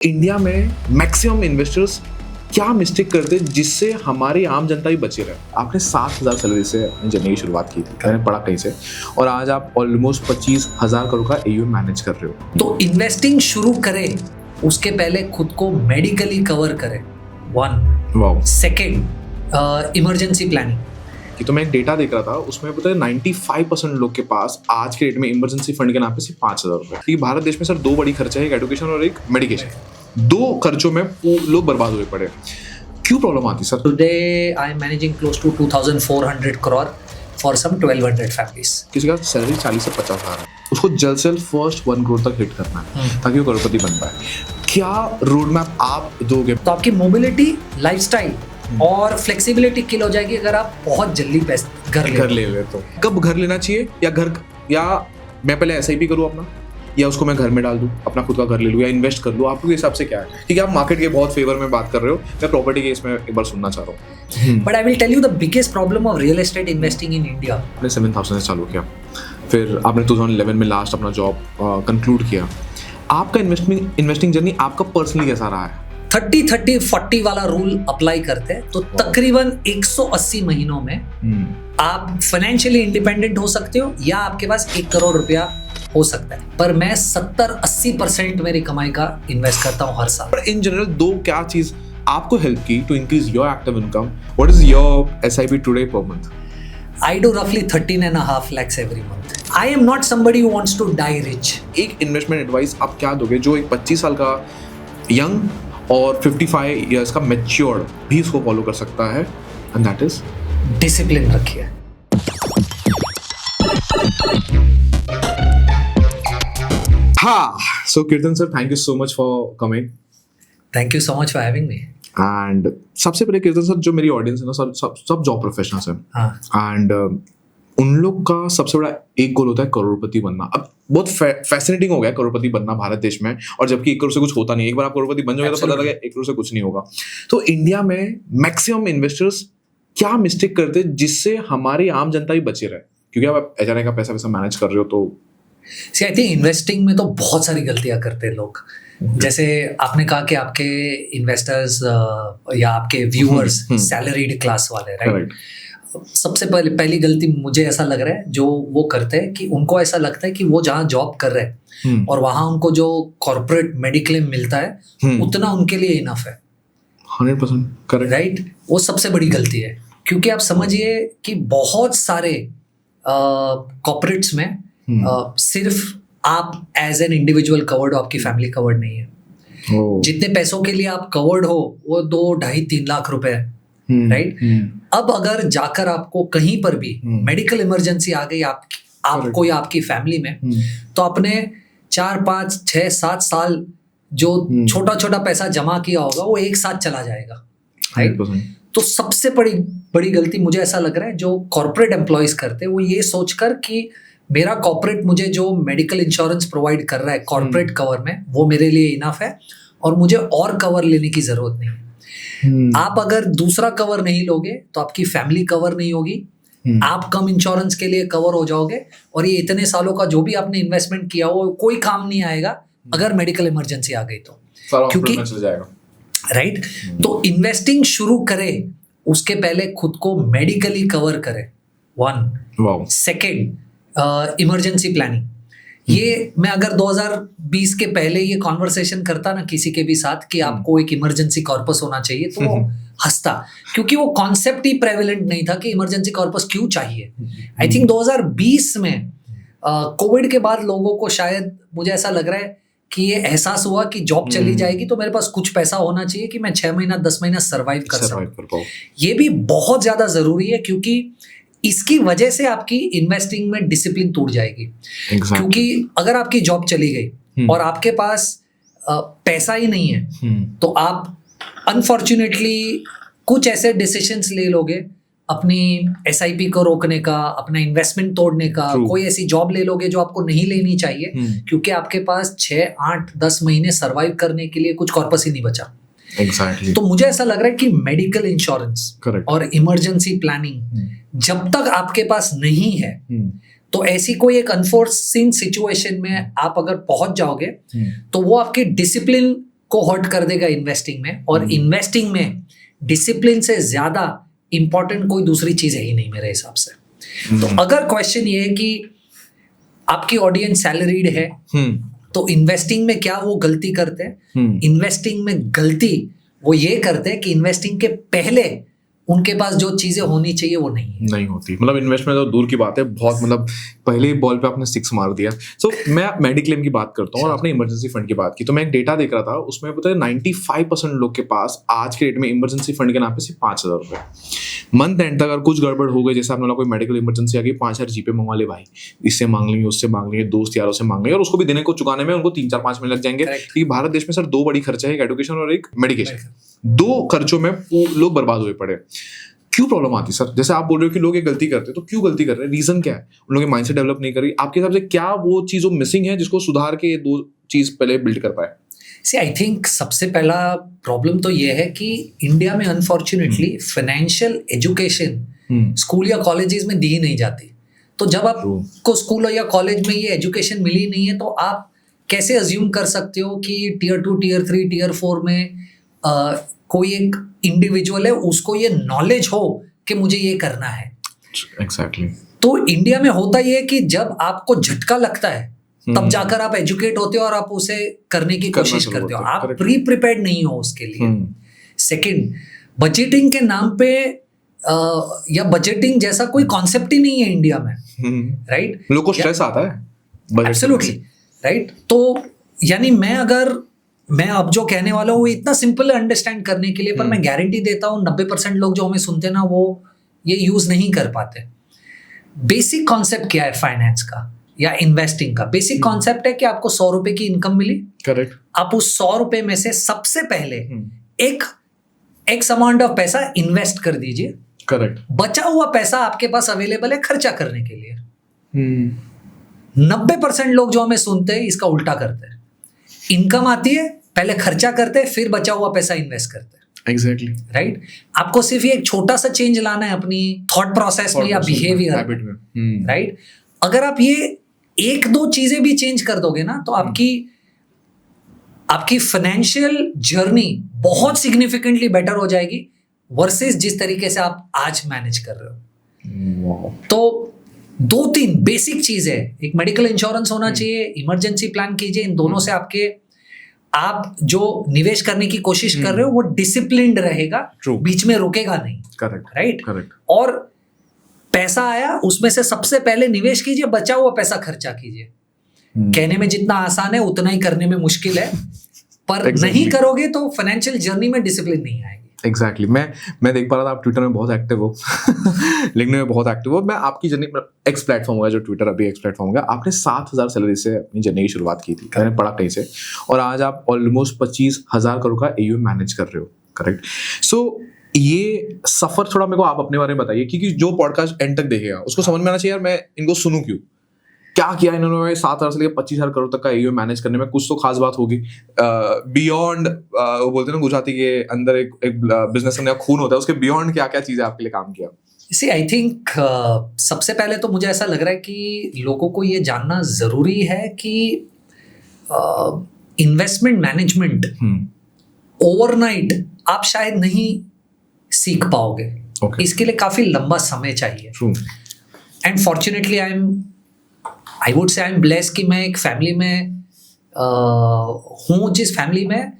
India में maximum investors क्या mistake करते हैं जिससे हमारी आम जनता भी बची रहे। आपने 7,000 सैलरी से अपनी जर्नी की शुरुआत की थी, मैंने पढ़ा कहीं से, और आज आप ऑलमोस्ट 25,000 करोड़ का AUM मैनेज कर रहे हो। तो इन्वेस्टिंग शुरू करें उसके पहले खुद को मेडिकली कवर करें। वाओ। Second, emergency planning. कि तो मैं एक डेटा देख रहा था, उसमें पता है 95% लोग के पास आज के डेट में इमरजेंसी फंड के नाम पे सिर्फ 5,000 रुपए। क्योंकि भारत देश में सर 2 बड़ी खर्चे हैं, एक एडुकेशन और एक मेडिकेशन। 2 खर्चों में लोग बर्बाद हुए पड़े। क्यों प्रॉब्लम आती sir? Today I am managing close to 2,400 crore for some 1,200 families. किसी का सैलरी 40 से 50,000 है, उसको जल्द से जल्द फर्स्ट 1 करोड़ तक हिट करना है ताकि वो करोड़पति बन पाए। क्या रोड मैप आप दोगे? तो आपकी मोबिलिटी, लाइफस्टाइल और फ्लेक्सिबिलिटी किल हो जाएगी अगर आप बहुत जल्दी घर ले ले तो कब घर लेना चाहिए, या मैं पहले SIP करूँ अपना, या उसको मैं घर में डाल दूं, अपना खुद का घर ले लूं, या इन्वेस्ट कर लूं? आपके हिसाब से क्या है? क्योंकि आप मार्केट के बहुत फेवर में बात कर रहे हो, मैं प्रॉपर्टी के इसमें एक बार सुनना चाह रहा हूँ। But I will tell you the biggest problem of real estate investing in India. आपने 7,000 से चालू किया, फिर आपने 2011 में लास्ट अपना जॉब कंक्लूड किया। आपका इन्वेस्टिंग जर्नी आपका पर्सनली कैसा रहा है? 30-30-40 वाला रूल अप्लाई करते हैं तो तकरीबन 180 महीनों में आप फाइनेंशियली इंडिपेंडेंट हो सकते हो, या आपके पास 1 करोड़ रुपया हो सकता है। पर मैं 70-80% मेरी कमाई का इन्वेस्ट करता हूँ हर साल। पर इन जनरल दो क्या चीज आपको हेल्प की to increase your active income? What is your SIP today per month? I do roughly 13.5 lakhs every month. I am not somebody who wants to die rich. एक इन्वेस्टमेंट एडवाइस आप क्या दोगे जो एक 25 साल का यंग और 55 इयर्स का मैच्योर्ड भी इसको फॉलो कर सकता है? एंड दैट इज डिसिप्लिन रखिए। हाँ, सो कीर्तन sir, thank you so much for coming. Thank you so much for having me. And सबसे पहले कीर्तन सर, जो मेरी ऑडियंस है ना, सब जॉब प्रोफेशनल्स हैं, एंड उन लोग का सबसे बड़ा एक गोल होता है करोड़पति बनना। अब बहुत फैसिनेटिंग हो गया करोड़पति बनना भारत देश में, और जबकि 1 करोड़ से कुछ होता नहीं। एक बार आप करोड़पति बन जाओगे तो पता लगे 1 करोड़ से कुछ नहीं होगा। तो इंडिया में मैक्सिमम इन्वेस्टर्स क्या मिस्टेक करते हैं जिससे हमारी आम जनता भी बची रहे? क्योंकि आप अचानक का पैसा मैनेज कर रहे हो तो आई थिंक इन्वेस्टिंग में तो बहुत सारी गलतियां करते हैं लोग। जैसे आपने कहा कि आपके इन्वेस्टर्स या आपके व्यूअर्स सैलरीड क्लास वाले, राइट? सबसे पहली गलती मुझे ऐसा लग रहा है जो वो करते हैं कि उनको ऐसा लगता है कि वो जहाँ जॉब कर रहे हैं और वहाँ उनको जो कॉर्पोरेट मेडिक्लेम मिलता है उतना उनके लिए इनफ है। 100% करेक्ट, राइट? वो सबसे बड़ी गलती है, क्योंकि आप समझिए कि बहुत सारे कॉर्पोरेट्स में सिर्फ आप एज एन इंडिविजुअल कवर्ड हो, आपकी फैमिली कवर्ड नहीं है। जितने पैसों के लिए आप कवर्ड हो वो 2-2.5-3 लाख रुपए है, राइट? अब अगर जाकर आपको कहीं पर भी मेडिकल इमरजेंसी आ गई आपको या आपकी फैमिली में, तो अपने 4-5-6-7 साल जो छोटा छोटा पैसा जमा किया होगा वो एक साथ चला जाएगा, राइट? तो सबसे बड़ी गलती मुझे ऐसा लग रहा है जो कॉर्पोरेट एम्प्लॉयज करते हैं, वो ये सोचकर कि मेरा कॉर्पोरेट मुझे जो मेडिकल इंश्योरेंस प्रोवाइड कर रहा है कॉर्पोरेट कवर में, वो मेरे लिए इनफ है और मुझे और कवर लेने की जरूरत नहीं है। आप अगर दूसरा कवर नहीं लोगे तो आपकी फैमिली कवर नहीं होगी, आप कम इंश्योरेंस के लिए कवर हो जाओगे, और ये इतने सालों का जो भी आपने इन्वेस्टमेंट किया हो कोई काम नहीं आएगा अगर मेडिकल इमरजेंसी आ गई तो, क्योंकि राइट? तो इन्वेस्टिंग शुरू करें उसके पहले खुद को मेडिकली कवर करें। 1 सेकेंड, इमरजेंसी प्लानिंग। ये मैं अगर 2020 के पहले ये कॉन्वर्सेशन करता ना किसी के भी साथ कि आपको एक इमरजेंसी कॉर्पस होना चाहिए, तो वो हंसता, क्योंकि वो कॉन्सेप्ट ही प्रेवलेंट नहीं था कि इमरजेंसी कॉर्पस क्यों चाहिए। आई थिंक 2020 में कोविड के बाद लोगों को शायद, मुझे ऐसा लग रहा है कि ये एहसास हुआ कि जॉब चली जाएगी तो मेरे पास कुछ पैसा होना चाहिए कि मैं 6 महीना 10 महीना सर्वाइव कर सकूं। ये भी बहुत ज्यादा जरूरी है, क्योंकि इसकी वजह से आपकी इन्वेस्टिंग में डिसिप्लिन टूट जाएगी। क्योंकि अगर आपकी जॉब चली गई और आपके पास पैसा ही नहीं है, तो आप अनफॉर्चुनेटली कुछ ऐसे डिसीजंस ले लोगे, अपनी SIP को रोकने का, अपना इन्वेस्टमेंट तोड़ने का, कोई ऐसी जॉब ले लोगे जो आपको नहीं लेनी चाहिए, क्योंकि आपके पास 6-8-10 महीने सर्वाइव करने के लिए कुछ कॉर्पस ही नहीं बचा। Exactly. तो मुझे ऐसा लग रहा है कि मेडिकल इंश्योरेंस और इमरजेंसी प्लानिंग जब तक आपके पास नहीं है, तो ऐसी कोई एक अनफोर्सिन सिचुएशन में आप अगर पहुंच जाओगे तो वो आपकी डिसिप्लिन कोहॉर्ट कर देगा इन्वेस्टिंग में, और इन्वेस्टिंग में डिसिप्लिन से ज्यादा इंपॉर्टेंट कोई दूसरी चीज है ही नहीं मेरे हिसाब से। तो अगर क्वेश्चन ये है कि आपकी ऑडियंस सैलरीड है तो इन्वेस्टिंग में क्या वो गलती करते हैं? इन्वेस्टिंग में गलती वो ये करते हैं कि इन्वेस्टिंग के पहले उनके पास जो चीजें होनी चाहिए वो नहीं होती। मतलब इन्वेस्टमेंट तो दूर की बात है, बहुत मतलब पहले ही बॉल पे आपने 6 मार दिया। सो मैं मेडिक्लेम की बात करता हूँ और आपने इमरजेंसी फंड की बात की, तो मैं एक डेटा देख रहा था, उसमें पता है 95% लोग के पास आज के डेट में इमरजेंसी फंड के नाम पे सिर्फ 5,000 रुपए। मंथ एंड तक अगर कुछ गड़बड़ हो गई, जैसे आपने कोई मेडिकल इमरजेंसी आ गई, 5,000 जीपे मंगवा ले भाई, इससे मांग लेंगे, उससे मांग लेंगे, दोस्त यारों से मांग लेंगे, और उसको भी देने को चुकाने में उनको 3-4-5 महीने लग जाएंगे। क्योंकि भारत देश में सर 2 बड़ी खर्चा है, एक एजुकेशन और एक मेडिकेशन। 2 खर्चों में लोग बर्बाद हुए पड़े। क्यों प्रॉब्लम आती है सर? जैसे आप बोल रहे हो कि लोग ये गलती करते हैं, तो क्यों गलती कर रहे हैं? रीजन क्या है? उन लोगों की माइंडसेट डेवलप नहीं कर रही। आपके हिसाब से क्या वो चीज मिसिंग है जिसको सुधार के ये 2 चीज पहले बिल्ड कर पाए? सी आई थिंक सबसे पहला प्रॉब्लम तो ये है कि इंडिया में अनफॉर्चुनेटली फाइनेंशियल एजुकेशन स्कूल या कॉलेजेस में दी नहीं जाती। तो जब आपको स्कूल या कॉलेज में ये एजुकेशन मिली नहीं है, तो आप कैसे अज्यूम कर सकते हो कि टियर 2, टियर 3, टियर 4 में कोई एक इंडिविजुअल है, उसको ये नॉलेज हो कि मुझे ये करना है। एग्जैक्टली। तो इंडिया में होता ये है कि जब आपको झटका लगता है तब जाकर आप एजुकेट होते हो और आप उसे करने की कोशिश करते हो, आप प्री प्रिपेयर्ड नहीं हो उसके लिए। सेकंड, बजटिंग के नाम पे या बजटिंग जैसा कोई कॉन्सेप्ट ही नहीं है इंडिया में, राइट? लोगों को स्ट्रेस आता है। Absolutely right. तो यानी मैं अब जो कहने वाला हूँ इतना सिंपल है अंडरस्टैंड करने के लिए, पर मैं गारंटी देता हूँ 90% लोग जो हमें सुनते हैं ना, वो ये यूज नहीं कर पाते। बेसिक कॉन्सेप्ट क्या है फाइनेंस का या इन्वेस्टिंग का? बेसिक कॉन्सेप्ट है कि आपको 100 रुपए की इनकम मिली, करेक्ट। आप उस 100 रुपए में से सबसे पहले एक एक्स अमाउंट ऑफ पैसा इन्वेस्ट कर दीजिए, करेक्ट। बचा हुआ पैसा आपके पास अवेलेबल है खर्चा करने के लिए। 90% लोग जो हमें सुनते हैं इसका उल्टा करते हैं। इनकम आती है, पहले खर्चा करते हैं, फिर बचा हुआ पैसा इन्वेस्ट करते हैं। Exactly right. आपको सिर्फ ये एक छोटा सा चेंज लाना है अपनी थॉट प्रोसेस में या बिहेवियर में, राइट? अगर आप ये 1-2 चीजें भी चेंज कर दोगे ना, तो आपकी फाइनेंशियल जर्नी बहुत सिग्निफिकेंटली बेटर हो जाएगी वर्सेस जिस तरीके से आप आज मैनेज कर रहे हो। तो 2-3 बेसिक चीज है। एक मेडिकल इंश्योरेंस होना चाहिए, इमरजेंसी प्लान कीजिए। इन दोनों से आप जो निवेश करने की कोशिश कर रहे हो वो डिसिप्लिन्ड रहेगा, बीच में रुकेगा नहीं। Correct, right. करेक्ट। और पैसा आया, उसमें से सबसे पहले निवेश कीजिए, बचा हुआ पैसा खर्चा कीजिए। कहने में जितना आसान है उतना ही करने में मुश्किल है, पर नहीं करोगे तो फाइनेंशियल जर्नी में डिसिप्लिन नहीं आएगी। एग्जैक्टली। मैं देख पा रहा था आप ट्विटर में बहुत एक्टिव हो लिखने में बहुत एक्टिव हो। मैं आपकी जर्नी, एक्स प्लेटफॉर्म होगा जो ट्विटर अभी एक्स प्लेटफॉर्म होगा, आपने 7,000 सैलरी से अपनी जर्नी की शुरुआत की थी, मैंने पढ़ा कहीं से, और आज आप ऑलमोस्ट 25,000 करोड़ का AUM मैनेज कर रहे हो, करेक्ट? सो ये सफर थोड़ा मेरे को आप अपने बारे में बताइए, क्योंकि जो पॉडकास्ट एंड तक देखेगा उसको समझ में आना चाहिए यार मैं इनको सुनूं क्यों, क्या किया इन्होंने 7,000 से लेकर 25,000 करोड़ तक का AUM मैनेज करने में। कुछ तो खास बात होगी बियॉन्ड, वो बोलते हैं ना गुजराती के अंदर एक बिजनेस का खून होता है, उसके बियॉन्ड क्या क्या चीजें आपके लिए काम किया? इसे आई थिंक सबसे पहले तो मुझे ऐसा लग रहा है कि लोगों को ये जानना जरूरी है कि इन्वेस्टमेंट मैनेजमेंट ओवरनाइट आप शायद नहीं सीख पाओगे। इसके लिए काफी लंबा समय चाहिए। And fortunately I would say I am blessed कि मैं एक फैमिली में हूँ जिस फैमिली में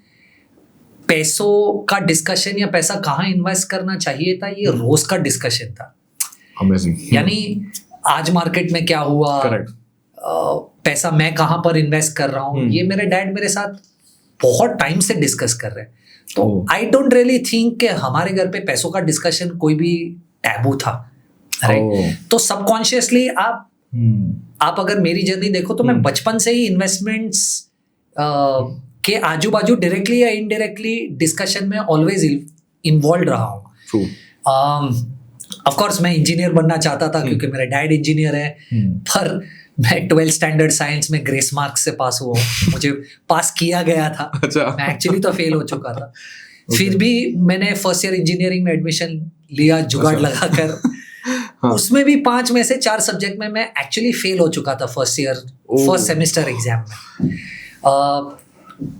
पैसों का डिस्कशन या पैसा कहाँ इन्वेस्ट करना चाहिए था ये रोज का डिस्कशन था। Amazing. यानी आज मार्केट में क्या हुआ, पैसा मैं कहाँ पर इन्वेस्ट कर रहा हूँ, ये मेरे डैड मेरे साथ बहुत टाइम से डिस्कस कर रहे हैं। तो आई डोंट रियली थिंक कि हमारे घर पे पैसों का डिस्कशन कोई भी टैबू था, राइट? तो सबकॉन्शियसली आप अगर मेरी जर्नी देखो तो मैं बचपन से ही इन्वेस्टमेंट्स के आजू बाजू डायरेक्टली या इनडायरेक्टली डिस्कशन में ऑलवेज इन्वॉल्व रहा हूँ। ऑफ कोर्स मैं इंजीनियर बनना चाहता था क्योंकि मेरा डैड इंजीनियर है, पर मैं 12th स्टैंडर्ड साइंस में ग्रेस मार्क्स से पास हुआ, मुझे पास किया गया था। मैं एक्चुअली तो फेल हो चुका था। फिर भी मैंने फर्स्ट ईयर इंजीनियरिंग में एडमिशन लिया जुगाड़ लगाकर। उसमें भी 5 में से 4 सब्जेक्ट में मैं एक्चुअली फेल हो चुका था फर्स्ट सेमेस्टर एग्जाम में।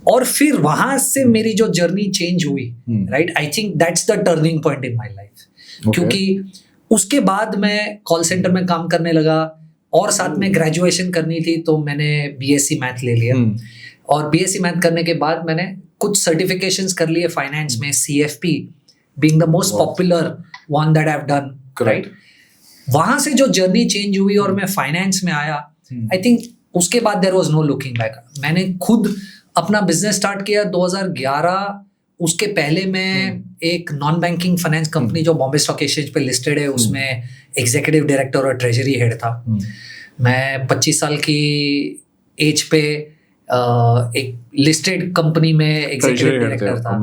और फिर वहां से मेरी जो जर्नी चेंज हुई, right, I think that's the turning point in my life. क्योंकि उसके बाद मैं कॉल सेंटर में काम करने लगा और साथ में ग्रेजुएशन करनी थी, तो मैंने बीएससी मैथ ले लिया। और बीएससी मैथ करने के बाद मैंने कुछ सर्टिफिकेशंस कर लिए फाइनेंस में, CFP being the most popular one that I have done, right. वहां से जो जर्नी चेंज हुई और मैं फाइनेंस में आया, आई थिंक उसके बाद there was no looking back. मैंने खुद अपना बिजनेस स्टार्ट किया 2011। उसके पहले मैं एक नॉन बैंकिंग फाइनेंस कंपनी जो बॉम्बे स्टॉक एक्सचेंज पे लिस्टेड है, उसमें एग्जीक्यूटिव डायरेक्टर और ट्रेजरी हेड था। मैं 25 साल की एज पे एक लिस्टेड कंपनी में एग्जीक्यूटिव डायरेक्टर था,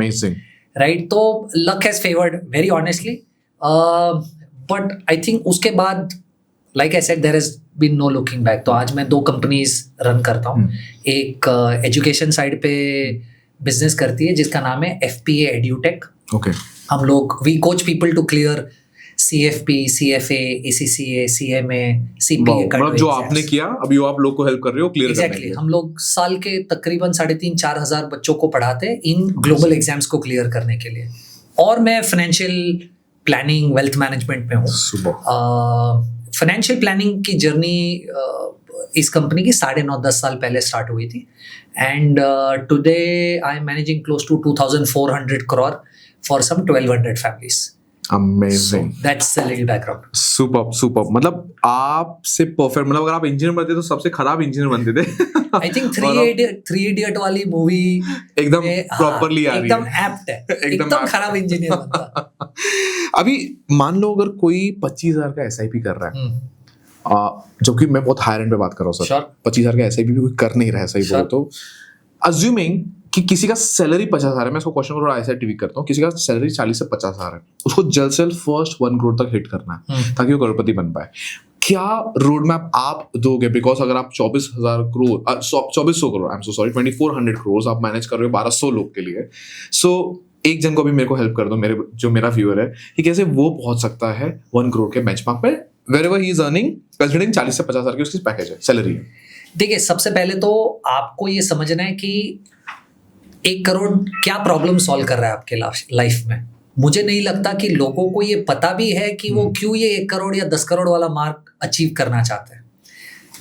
राइट। तो luck has favoured very honestly, but I think उसके बाद like I said there has been no looking back. तो आज मैं 2 कंपनीज रन करता हूँ। एक एजुकेशन साइड पे बिजनेस करती है जिसका नाम है FPA एड्यूटेक। ओके। हम लोग we coach people to clear CFP, CFA, ACCA, CMA, CPA। मतलब जो आपने किया अभी वो आप लोग को हेल्प कर रहे हो क्लियर करने के लिए। हम लोग साल के तकरीबन 3,500-4 हज़ार बच्चों को पढ़ाते हैं इन ग्लोबल एग्जाम्स को क्लियर करने के लिए। और मैं फाइनेंशियल प्लानिंग, वेल्थ मैनेजमेंट में हूँ। फाइनेंशियल प्लानिंग की जर्नी इस कंपनी की 9.5-10 साल पहले स्टार्ट हुई थी। And today I am managing close to 2,400 crore for some 1,200 families। Amazing. So that's a little background. Superb. मतलब आपसे परफेक्ट, मतलब अगर आप इंजीनियर बनते तो सबसे खराब इंजीनियर बनते थे। आई थिंक थ्री इडियट वाली मूवी एकदम प्रॉपरली आ रही है, एकदम एप्ट है, एकदम खराब इंजीनियर बनता। अभी मान लो अगर कोई 25,000 का SIP कर रहा है, जो कि मैं बहुत हायर एंड पे बात कर रहा हूँ सर, 25,000 का SIP भी कोई कर नहीं रहा है, सही बोलो तो अज्यूमिंग कि किसी का सैलरी 50,000 है, मैं इसको क्वेश्चन को थोड़ा ऐसा ट्विक करता हूँ, किसी का सैलरी 40 से 50,000 है, उसको जल्द से जल्द फर्स्ट 1 करोड़ तक हिट करना है ताकि वो करोड़पति बन पाए। क्या रोड मैप आप दोगे? बिकॉज अगर आप 24,000 crore 2400 crore, I am so sorry, 2400 crore आप मैनेज कर रहे हो 1200 लोग के लिए, सो एक जन को भी मेरे को हेल्प कर दो, मेरा व्यूअर है, कि कैसे वो पहुंच सकता है 1 करोड़ के बेंचमार्क पे wherever he is earning, considering 40 से 50,000 की उसकी पैकेज है, सैलरी है। देखिए, सबसे पहले तो आपको ये समझना है कि 1 करोड़ क्या प्रॉब्लम सॉल्व कर रहा है आपके लाइफ में। मुझे नहीं लगता कि लोगों को ये पता भी है कि वो क्यों ये 1 करोड़ या 10 करोड़ वाला मार्क अचीव करना चाहते हैं।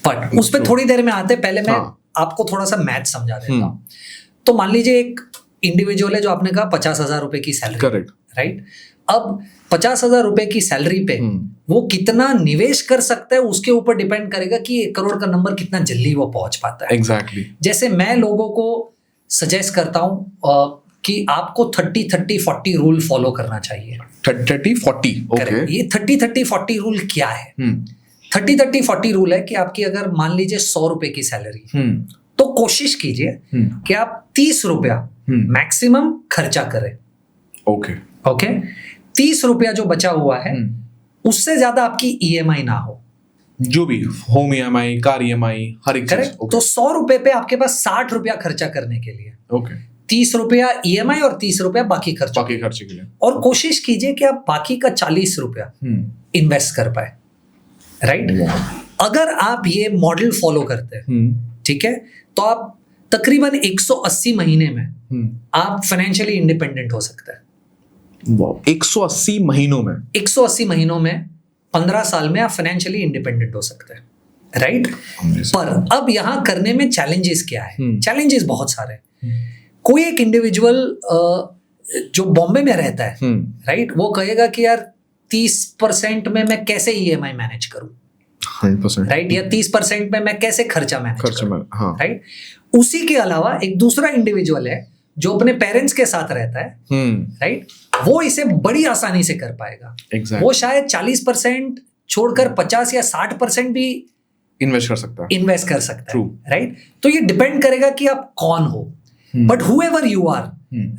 बट उस पर थोड़ी देर में आते, पहले मैं आपको थोड़ा सा मैथ समझा देता हूँ। तो मान लीजिए एक इंडिविजुअल है जो आपने कहा 50,000 रुपए की सैलरी, करेक्ट, राइट। अब 50,000 रुपए की सैलरी पे वो कितना निवेश कर सकता है उसके ऊपर डिपेंड करेगा कि 1 करोड़ का नंबर कितना जल्दी वो पहुंच पाता है। एग्जैक्टली। जैसे मैं लोगों को सजेस्ट करता हूँ कि आपको 30-30-40 रूल फॉलो करना चाहिए। 30-30-40, ओके। ये 30-30-40 रूल क्या है? 30-30-40 रूल है कि आपकी अगर मान लीजिए 100 रुपए की सैलरी, तो कोशिश कीजिए कि आप 30 रुपया मैक्सिमम खर्चा करें। ओके 30 रुपया जो बचा हुआ है उससे ज्यादा आपकी EMI ना हो, जो भी होम EMI, कार EMI, हर एक चीज। तो 100 रुपए पे आपके पास 60 रुपया खर्चा करने के लिए, ओके, 30 रुपया EMI और 30 रुपया बाकी खर्चे के लिए। और कोशिश कीजिए कि आप बाकी का 40 रुपया इन्वेस्ट कर पाए, राइट। अगर आप ये मॉडल फॉलो करते हैं, ठीक है, तो आप तकरीबन 180 महीने में आप फाइनेंशियली इंडिपेंडेंट हो सकते हैं। 180 महीनों में 180 महीनों में 15 साल में आप फाइनेंशियली इंडिपेंडेंट हो सकते हैं, राइट। पर अब यहाँ करने में चैलेंजेस क्या है? चैलेंजेस बहुत सारे हैं। कोई एक इंडिविजुअल जो बॉम्बे में रहता है, राइट, वो कहेगा कि यार 30% में मैं कैसे EMI मैनेज करूं, 100%, राइट, या 30% में मैं कैसे खर्चा मैनेज करूं, हाँ, राइट। उसी के अलावा एक दूसरा इंडिविजुअल है जो अपने पेरेंट्स के साथ रहता है, राइट, वो इसे बड़ी आसानी से कर पाएगा। exactly. वो शायद 40% छोड़कर 50 या 60% भी इन्वेस्ट कर सकता है, राइट। तो ये डिपेंड करेगा कि आप कौन हो, but whoever you are,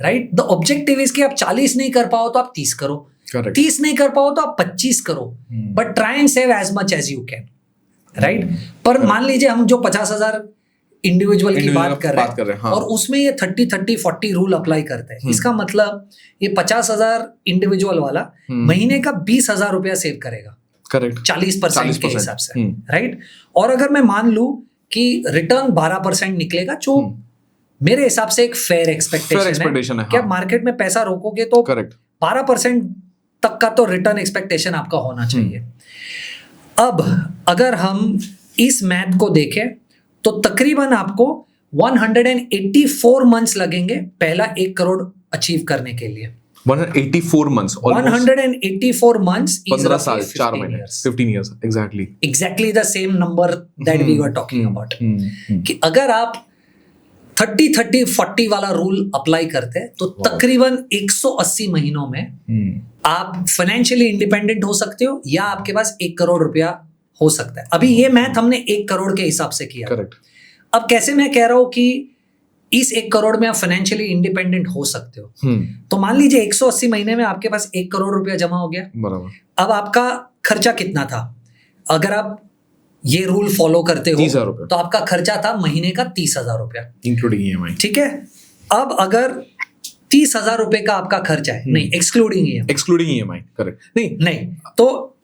right, the objective is कि आप 40 नहीं कर पाओ तो आप 30 करो, 30 नहीं कर पाओ तो आप 25 करो, but try and save as much as you can, right. पर मान लीजिए हम जो 50,000 इंडिविजुअल की बात कर रहे हैं, हाँ, और उसमें ये 30-30-40 रूल अप्लाई करते हैं। इसका मतलब ये 50,000 इंडिविजुअल वाला महीने का 20,000 रुपया सेव करेगा, करेक्ट, 40% के हिसाब से, राइट। और अगर मैं मान लूं कि रिटर्न 12% निकलेगा, जो मेरे हिसाब से एक फेयर एक्सपेक्टेशन है कि आप मार्केट में पैसा रोकोगे तो करेक्ट 12% तक का तो रिटर्न एक्सपेक्टेशन आपका होना चाहिए। अब अगर हम इस मैथ को देखें तो तकरीबन आपको 184 मंथ्स लगेंगे पहला 1 करोड़ अचीव करने के लिए। 184 months, 184 months is 15 साल, 15 4 महीने, 15 years, exactly the same number that we were talking about। कि अगर आप 30-30-40 वाला रूल अप्लाई करते हैं तो तकरीबन 180 महीनों में आप फाइनेंशियली इंडिपेंडेंट हो सकते हो या आपके पास 1 करोड़ रुपया हो सकता है। अभी ये मैथ हमने 1 करोड़ के हिसाब से किया। करेक्ट। अब कैसे मैं कह रहा हूं कि इस 1 करोड़ में आप फाइनेंशियली इंडिपेंडेंट हो सकते हो, तो मान लीजिए 180 महीने में आपके पास 1 करोड़ रुपया जमा हो गया। बराबर। अब आपका खर्चा कितना था? अगर आप ये रूल फॉलो करते हो 30,000 रुपए, तो आपका खर्चा था महीने का 30,000 रुपया, इंक्लूडिंग ईएमआई। ठीक है। अब अगर 30,000 रुपए का आपका खर्चा है, नहीं एक्सक्लूडिंग ईएमआई, करेक्ट, नहीं तो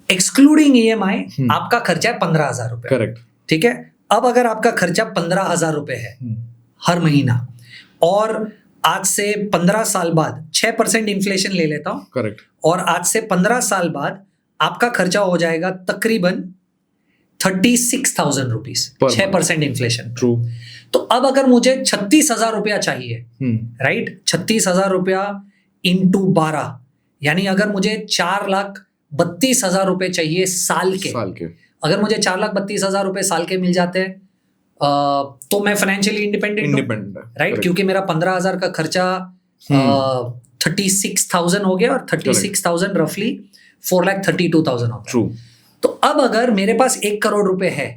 एक्सक्लूडिंग ईएमआई आपका खर्चा है 15,000 रुपए, करेक्ट, ठीक है। अब अगर आपका खर्चा 15,000 रुपए है हर महीना और आज से 15 साल बाद 6% इन्फ्लेशन ले लेता हूं, करेक्ट, और आज से 15 साल बाद आपका खर्चा हो जाएगा तकरीबन 36,000 रुपीज, 6% इन्फ्लेशन। ट्रू। तो अब अगर मुझे 36,000 रुपया चाहिए, राइट, 36,000 रुपया इंटू 12, यानी अगर मुझे 4,32,000 रुपए चाहिए साल के, अगर मुझे 4,32,000 रुपए साल के मिल जाते हैं तो मैं फाइनेंशियली इंडिपेंडेंट, राइट, क्योंकि मेरा 15,000 का खर्चा 36,000 हो गया और 36,000 रफली 4,32,000 होता है। ट्रू। तो अब अगर मेरे पास 1 करोड़ रुपए है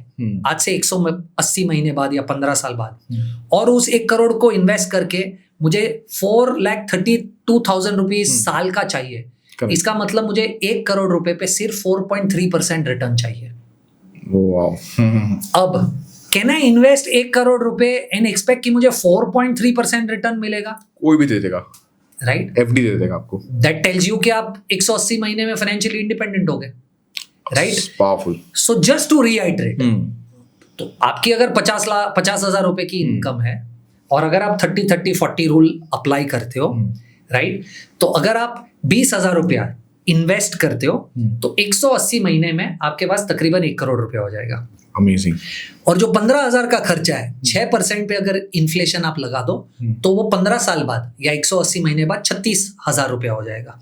आज से 180 महीने बाद या 15 साल बाद, और उस 1 करोड़ को इन्वेस्ट करके मुझे 4,32,000 रुपीज साल का चाहिए, इसका मतलब मुझे 1 करोड़ रुपए पे सिर्फ 4.3% रिटर्न चाहिए। अब कैन आई इन्वेस्ट 1 करोड़ रुपए एंड एक्सपेक्ट कि मुझे 4.3% रिटर्न मिलेगा? कोई भी दे देगा, राइट, एफडी दे देगा आपको। दैट टेल्स यू कि आप 180 महीने में फाइनेंशियली इंडिपेंडेंट हो गए, right. Powerful. So just to reiterate, तो आपकी अगर 50,000 रुपए की इनकम है और अगर आप 30-30-40 रूल अप्लाई करते हो, राइट, तो अगर आप 20,000 रुपया इन्वेस्ट करते हो तो 180 महीने में आपके पास तकरीबन 1 करोड़ रुपया हो जाएगा। अमेजिंग। और जो 15,000 का खर्चा है, 6% पे अगर इन्फ्लेशन आप लगा दो तो वो 15 साल बाद या 180 महीने बाद 36,000 रुपया हो जाएगा।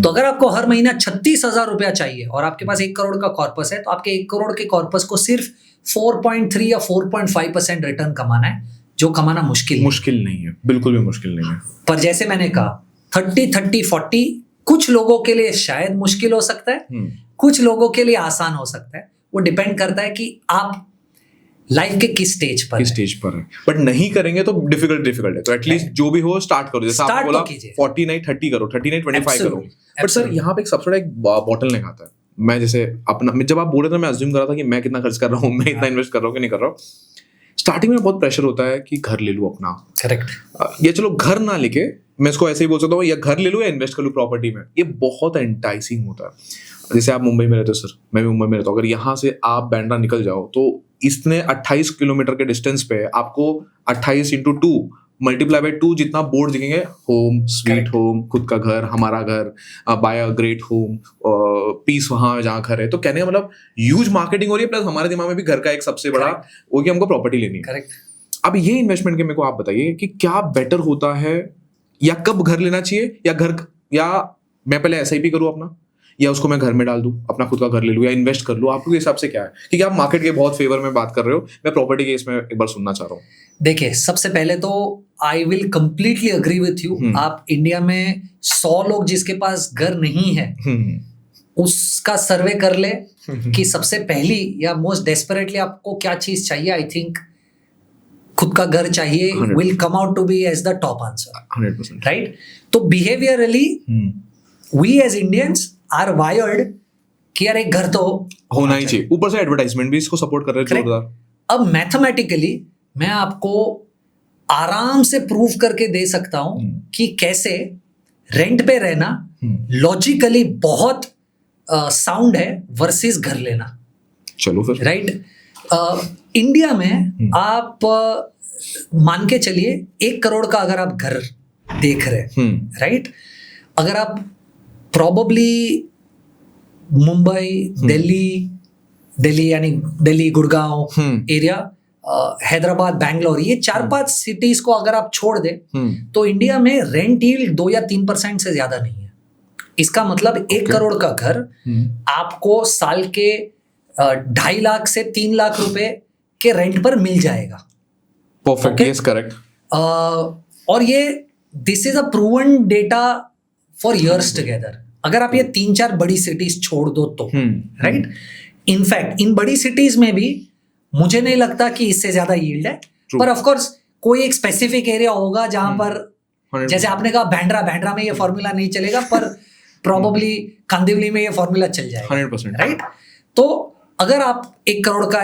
तो अगर आपको हर महीना 36,000 रुपया चाहिए और आपके पास 1 करोड़ का कॉर्पस है, तो आपके 1 करोड़ के कॉर्पस को सिर्फ 4.3 या 4.5% रिटर्न कमाना है, जो कमाना मुश्किल नहीं है, बिल्कुल भी मुश्किल नहीं है। पर जैसे मैंने कहा 30-30-40 कुछ लोगों के लिए शायद मुश्किल हो सकता है, कुछ लोगों के लिए आसान हो सकता है। वो डिपेंड करता है कि आप लाइफ के किस स्टेज पर है। बट नहीं करेंगे तो डिफिकल्ट है, तो एटलीस्ट जो भी हो स्टार्ट करो। जैसे आपने बोला 40 नहीं 30 करो, 30 नहीं 25 करो। बट सर यहाँ पे एक सबसे बड़ा एक बॉटल नेक आता है। मैं जैसे जब आप बोल रहे थे, मैं अज्यूम कर रहा था कि मैं कितना खर्च कर रहा हूँ, मैं इतना इन्वेस्ट कर रहा हूँ कि नहीं कर रहा हूँ। स्टार्टिंग में बहुत प्रेशर होता है कि घर ले लूँ अपना, करेक्ट, या चलो घर ना लेके मैं इसको ऐसे ही बोल सकता हूँ, या घर ले लूँ या इन्वेस्ट कर लूँ प्रॉपर्टी में। ये बहुत एंटाइसिंग होता है। जैसे आप मुंबई में रहते हो सर, मैं भी मुंबई में रहता हूँ, अगर यहाँ से आप बैंड्रा निकल जाओ तो इसने 28 किलोमीटर के डिस्टेंस पे आपको 28 × 2 मल्टीप्लाई बाय 2 जितना बोर्ड दिखेंगे, होम, स्वीट होम, खुद का घर, हमारा घर, by a great home, peace वहाँ जहाँ घर है। तो कहने का मतलब ह्यूज मार्केटिंग हो रही है, प्लस हमारे दिमाग में भी घर का एक सबसे बड़ा वो कि हमको प्रॉपर्टी लेनी है। करेक्ट। अब ये इन्वेस्टमेंट के मेरे को आप बताइए कि क्या बेटर होता है, या कब घर लेना चाहिए, या मैं पहले SIP करूँ अपना, या उसको मैं घर में डाल दूं, अपना खुद का घर ले लूं, या इन्वेस्ट कर लूं? आपके हिसाब से क्या है? क्योंकि आप मार्केट के बहुत फेवर में बात कर रहे हो, मैं प्रॉपर्टी के इसमें एक बार सुनना चाह रहा हूँ। देखिए, सबसे पहले तो I will completely agree with you. आप इंडिया में 100 लोग जिसके पास घर नहीं है, उसका सर्वे कर ले कि सबसे पहली या मोस्ट डेस्परेटली आपको क्या चीज चाहिए। आई थिंक खुद का घर चाहिए will come out to be as the top answer, 100%, right. तो behaviourally we as Indians are wired कि यार एक घर तो होना ही चाहिए। ऊपर से एडवर्टाइजमेंट भी इसको सपोर्ट कर रहे हैं जोरदार। अब मैथमेटिकली मैं आपको आराम से प्रूव करके दे सकता हूं कि कैसे रेंट पे रहना लॉजिकली बहुत साउंड है वर्सेस घर लेना। चलो फिर, राइट। इंडिया में आप मान के चलिए 1 करोड़ का अगर आप घर देख रहे हैं, राइट, अगर आप प्रोबेबली मुंबई, दिल्ली यानी दिल्ली, गुड़गांव एरिया, हैदराबाद, बैंगलोर, ये 4-5 सिटीज को अगर आप छोड़ दे तो इंडिया में रेंट यील्ड 2 या 3% से ज्यादा नहीं है। इसका मतलब 1 करोड़ का घर आपको साल के 2.5 लाख से 3 लाख रुपए के रेंट पर मिल जाएगा। Perfect, yes, correct. और ये this is a proven data for years together. अगर आप ये 3-4 बड़ी सिटीज छोड़ दो तो, राइट। इनफैक्ट इन बड़ी सिटीज में भी मुझे नहीं लगता कि इससे ज्यादा यील्ड है। पर ऑफ कोर्स कोई एक स्पेसिफिक एरिया होगा जहां पर, जैसे आपने कहा बैंड्रा में ये फॉर्मूला नहीं चलेगा, पर प्रोबेबली कांदिवली में ये फॉर्मूला चल जाएगा, 100%, राइट। तो अगर आप 1 करोड़ का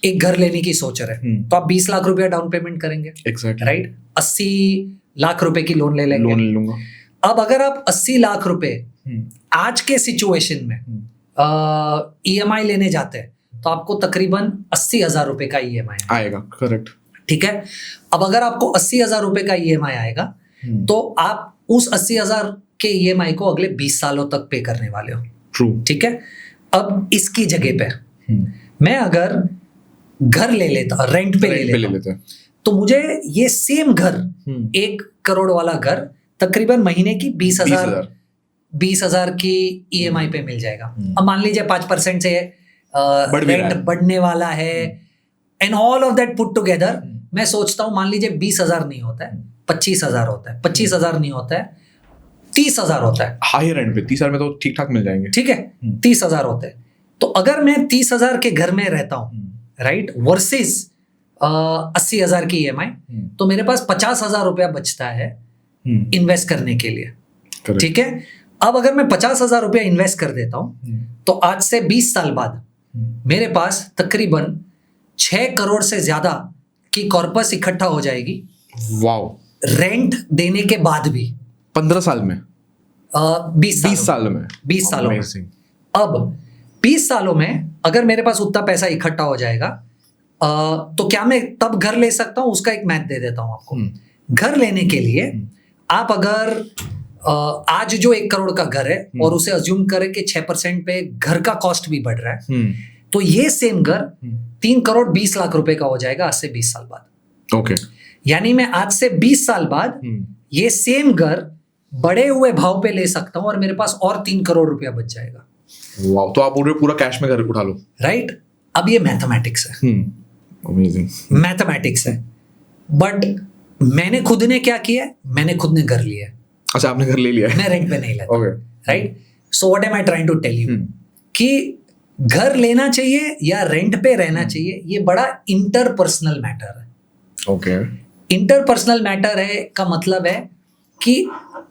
एक घर लेने की सोच रहे हैं तो आप 20 लाख रुपया डाउन पेमेंट करेंगे, एग्जैक्टली, राइट। 80 लाख रुपए की लोन ले लेंगे, लोन ले लूंगा। अब अगर आप 80 लाख रुपए आज के सिचुएशन में EMI लेने जाते हैं तो आपको तकरीबन 80,000 रुपए का EMI आएगा, करेक्ट, ठीक है। अब अगर आपको 80,000 रुपए का EMI आएगा तो आप उस 80,000 के EMI को अगले 20 सालों तक पे करने वाले हो, ट्रू, ठीक है। अब इसकी जगह पे मैं अगर घर ले लेता, रेंट पे ले लेता, तो मुझे ये सेम घर 1 करोड़ वाला घर तकरीबन महीने की 20,000 की EMI पे मिल जाएगा। अब मान लीजिए 5% से रेंट बढ़ने वाला है, and all of that put together मैं सोचता हूँ, मान लीजिए 20,000 नहीं होता है, 25,000 होता है, 25,000 नहीं होता है, 30,000 होता है। हायर रेंट पे 30,000 में तो ठीक ठाक मिल जाएंगे, ठीक है, 30,000 होते हैं। तो अगर मैं 30,000 के घर में रहता हूँ, राइट, वर्सेस 80,000 की EMI, तो मेरे पास 50,000 रुपया बचता है इन्वेस्ट करने के लिए, ठीक है। अब अगर मैं 50,000 रुपया इन्वेस्ट कर देता हूं तो आज से 20 साल बाद मेरे पास तकरीबन 6 करोड़ से ज्यादा की कॉर्पस इकट्ठा हो जाएगी। वाओ, रेंट देने के बाद भी 15 साल में, 20 सालों में। अब 20 सालों में अगर मेरे पास उतना पैसा इकट्ठा हो जाएगा तो क्या मैं तब घर ले सकता हूं? उसका एक मैथ दे देता हूं आपको। घर लेने के लिए आप अगर आज जो 1 करोड़ का घर है और उसे अज्यूम करें कि 6% पे घर का कॉस्ट भी बढ़ रहा है, तो ये सेम घर 3 करोड़ 20 लाख रुपए का हो जाएगा आज से 20 साल बाद। ओके, यानी मैं आज से 20 साल बाद ये सेम घर बढ़े हुए भाव पे ले सकता हूं और मेरे पास और 3 करोड़ रुपया बच जाएगा। वाओ, तो आप पूरा कैश में घर उठा लो, राइट। अब ये मैथमेटिक्स है, अमेजिंग मैथमेटिक्स है। बट मैंने खुद ने क्या किया, मैंने खुद ने घर लिया। अच्छा, आपने घर ले लिया है, मैं रेंट पे नहीं लेता, okay, right. So what am I trying to tell you कि घर लेना चाहिए या रेंट पे रहना चाहिए, ये बड़ा इंटरपर्सनल मैटर है। ओके, इंटरपर्सनल मैटर है का मतलब है कि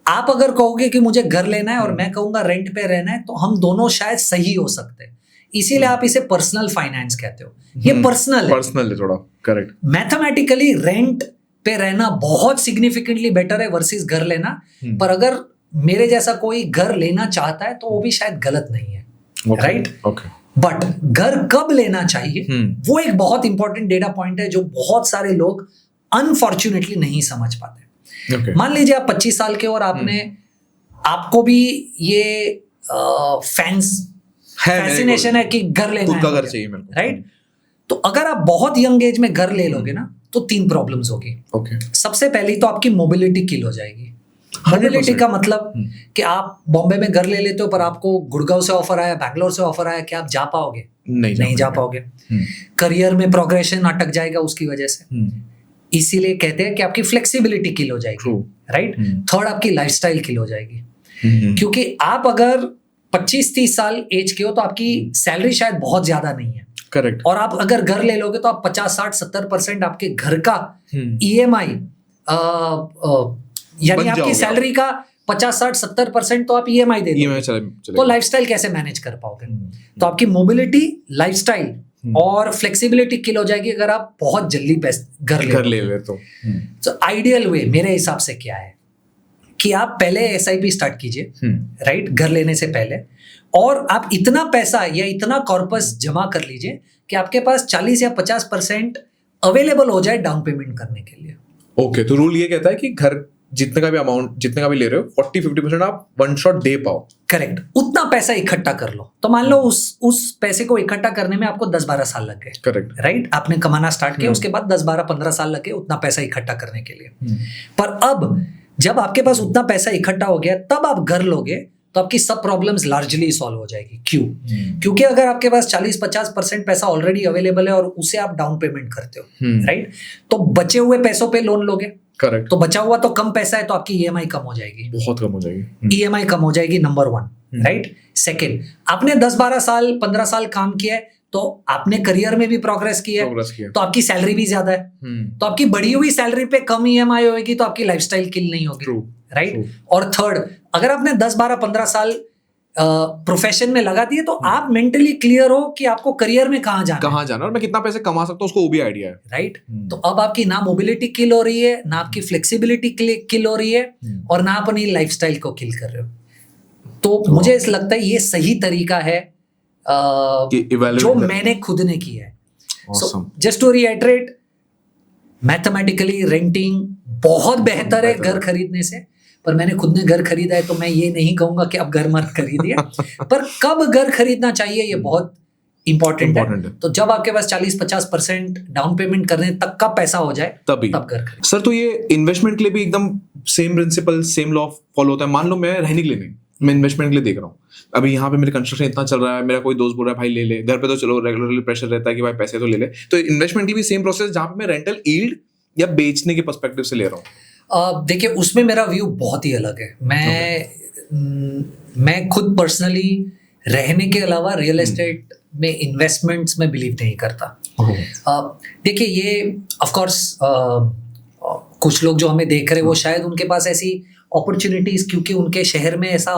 आप अगर कहोगे कि मुझे घर लेना है और मैं कहूंगा रेंट पे रहना है, तो हम दोनों शायद सही हो सकते हैं। इसीलिए आप इसे पर्सनल फाइनेंस कहते हो। ये पर्सनल है थोड़ा, करेक्ट। मैथमेटिकली रेंट पे रहना बहुत सिग्निफिकेंटली बेटर है वर्सेस घर लेना। पर अगर मेरे जैसा कोई घर लेना चाहता है तो वो भी शायद गलत नहीं है, राइट। बट घर कब लेना चाहिए वो एक बहुत इंपॉर्टेंट डेटा पॉइंट है जो बहुत सारे लोग अनफॉर्चुनेटली नहीं समझ पाते। मान लीजिए आप 25 साल के और आपको भी ये फैसिनेशन है कि घर लेना है, घर चाहिए मेरे को, राइट। तो अगर आप बहुत यंग एज में घर ले लोगे ना तो 3 प्रॉब्लम्स होगी। सबसे पहली तो आपकी मोबिलिटी किल हो जाएगी। मोबिलिटी का मतलब कि आप बॉम्बे में घर ले लेते हो पर आपको गुड़गांव से ऑफर आया, बैंगलोर से ऑफर आया, क्या आप जा पाओगे? नहीं जा पाओगे। करियर में प्रोग्रेशन अटक जाएगा उसकी वजह से। इसीलिए कहते हैं कि आपकी फ्लेक्सिबिलिटी किल हो जाएगी, राइट। थर्ड, आपकी लाइफस्टाइल किल हो जाएगी, क्योंकि आप अगर 25-30 साल एज के हो तो आपकी सैलरी शायद बहुत ज्यादा नहीं है, करेक्ट। और आप अगर घर ले लोगे तो आप 50-60-70% आपके घर का EMI यानी आपकी सैलरी का 50-60-70% तो आप EMI दे दोगे, तो लाइफस्टाइल कैसे मैनेज कर पाओगे? तो आपकी मोबिलिटी, लाइफस्टाइल और फ्लेक्सिबिलिटी किल हो जाएगी अगर आप बहुत जल्दी घर ले ले तो आइडियल वे मेरे हिसाब से क्या है कि आप पहले SIP स्टार्ट कीजिए, राइट, घर लेने से पहले, और आप इतना पैसा या इतना कॉर्पस जमा कर लीजिए कि आपके पास 40 या 50% अवेलेबल हो जाए डाउन पेमेंट करने के लिए। ओके, तो रूल ये कहता है कि घर जितने का भी अमाउंट, जितने का भी ले रहे हो, 40-50% आप वन शॉट दे पाओ। करेक्ट, उतना पैसा इकट्ठा कर लो। तो मान लो उस पैसे को इकट्ठा करने में आपको 10-12 साल लग गए। करेक्ट, राइट, आपने कमाना स्टार्ट किया, उसके बाद 10-12-15 साल लगे उतना पैसा इकट्ठा करने के लिए। पर अब जब आपके पास उतना पैसा इकट्ठा हो गया, तब आप घर लोगे तो आपकी सब प्रॉब्लम्स लार्जली सॉल्व हो जाएगी। क्यों? क्योंकि अगर आपके पास 40-50% पैसा ऑलरेडी अवेलेबल है और उसे आप डाउन पेमेंट करते हो, राइट, तो बचे हुए पैसों पे लोन लोगे। करेक्ट, तो बचा हुआ तो कम पैसा है, तो आपकी ईएमआई कम हो जाएगी, बहुत कम हो जाएगी। ईएमआई कम हो जाएगी, नंबर 1, राइट। सेकेंड, आपने 10-12 साल 15 साल काम किया है, तो आपने करियर में भी प्रोग्रेस किया है, तो आपकी सैलरी भी ज्यादा है, तो आपकी बढ़ी हुई सैलरी पे कम ईएमआई होगी, तो आपकी लाइफस्टाइल किल नहीं होगी, राइट। और थर्ड, अगर आपने 10-12-15 साल प्रोफेशन में लगा दिए, तो आप मेंटली क्लियर हो कि आपको करियर में कहाँ जाना और मैं कितना पैसे कमा सकता हूँ, उसको वो भी आइडिया है, राइट। तो अब आपकी ना मोबिलिटी किल हो रही है, ना आपकी फ्लेक्सिबिलिटी किल हो रही है, और ना अपनी लाइफस्टाइल को किल कर रहे हो। तो मुझे ऐसा लगता है ये सही तरीका है जो मैंने खुद ने किया है। So just to reiterate, mathematically renting बहुत बेहतर है घर खरीदने से, पर मैंने खुद ने घर खरीदा है, तो मैं ये नहीं कहूंगा कि अब घर मत खरीदिए। पर कब घर खरीदना चाहिए ये बहुत इंपॉर्टेंट है। तो जब आपके पास 40-50% डाउन पेमेंट करने तक का पैसा हो जाए, तब घर खरीदें। सर, तो ये इन्वेस्टमेंट के लिए भी एकदम same principle, same law follow होता है। मान लो मैं रहने के लिए नहीं, मैं इन्वेस्टमेंट के लिए देख रहा हूँ, अभी यहाँ पे मेरे कंस्ट्रक्शन इतना चल रहा है, मेरा कोई दोस्त बोल रहा है भाई ले ले, घर पे तो चलो रेगुलरली प्रेशर रहता है कि भाई पैसे तो ले ले। तो इन्वेस्टमेंट की भी सेम प्रोसेस, जहाँ पे मैं रेंटल यील्ड या बेचने के पर्सपेक्टिव से ले रहा हूँ। देखिए, उसमें मेरा व्यू बहुत ही अलग है। मैं खुद पर्सनली रहने के अलावा रियल एस्टेट में इन्वेस्टमेंट्स में बिलीव नहीं करता। देखिए, ये ऑफ कोर्स कुछ लोग जो हमें देख रहे हैं वो शायद उनके पास ऐसी अपॉर्चुनिटीज, क्योंकि उनके शहर में ऐसा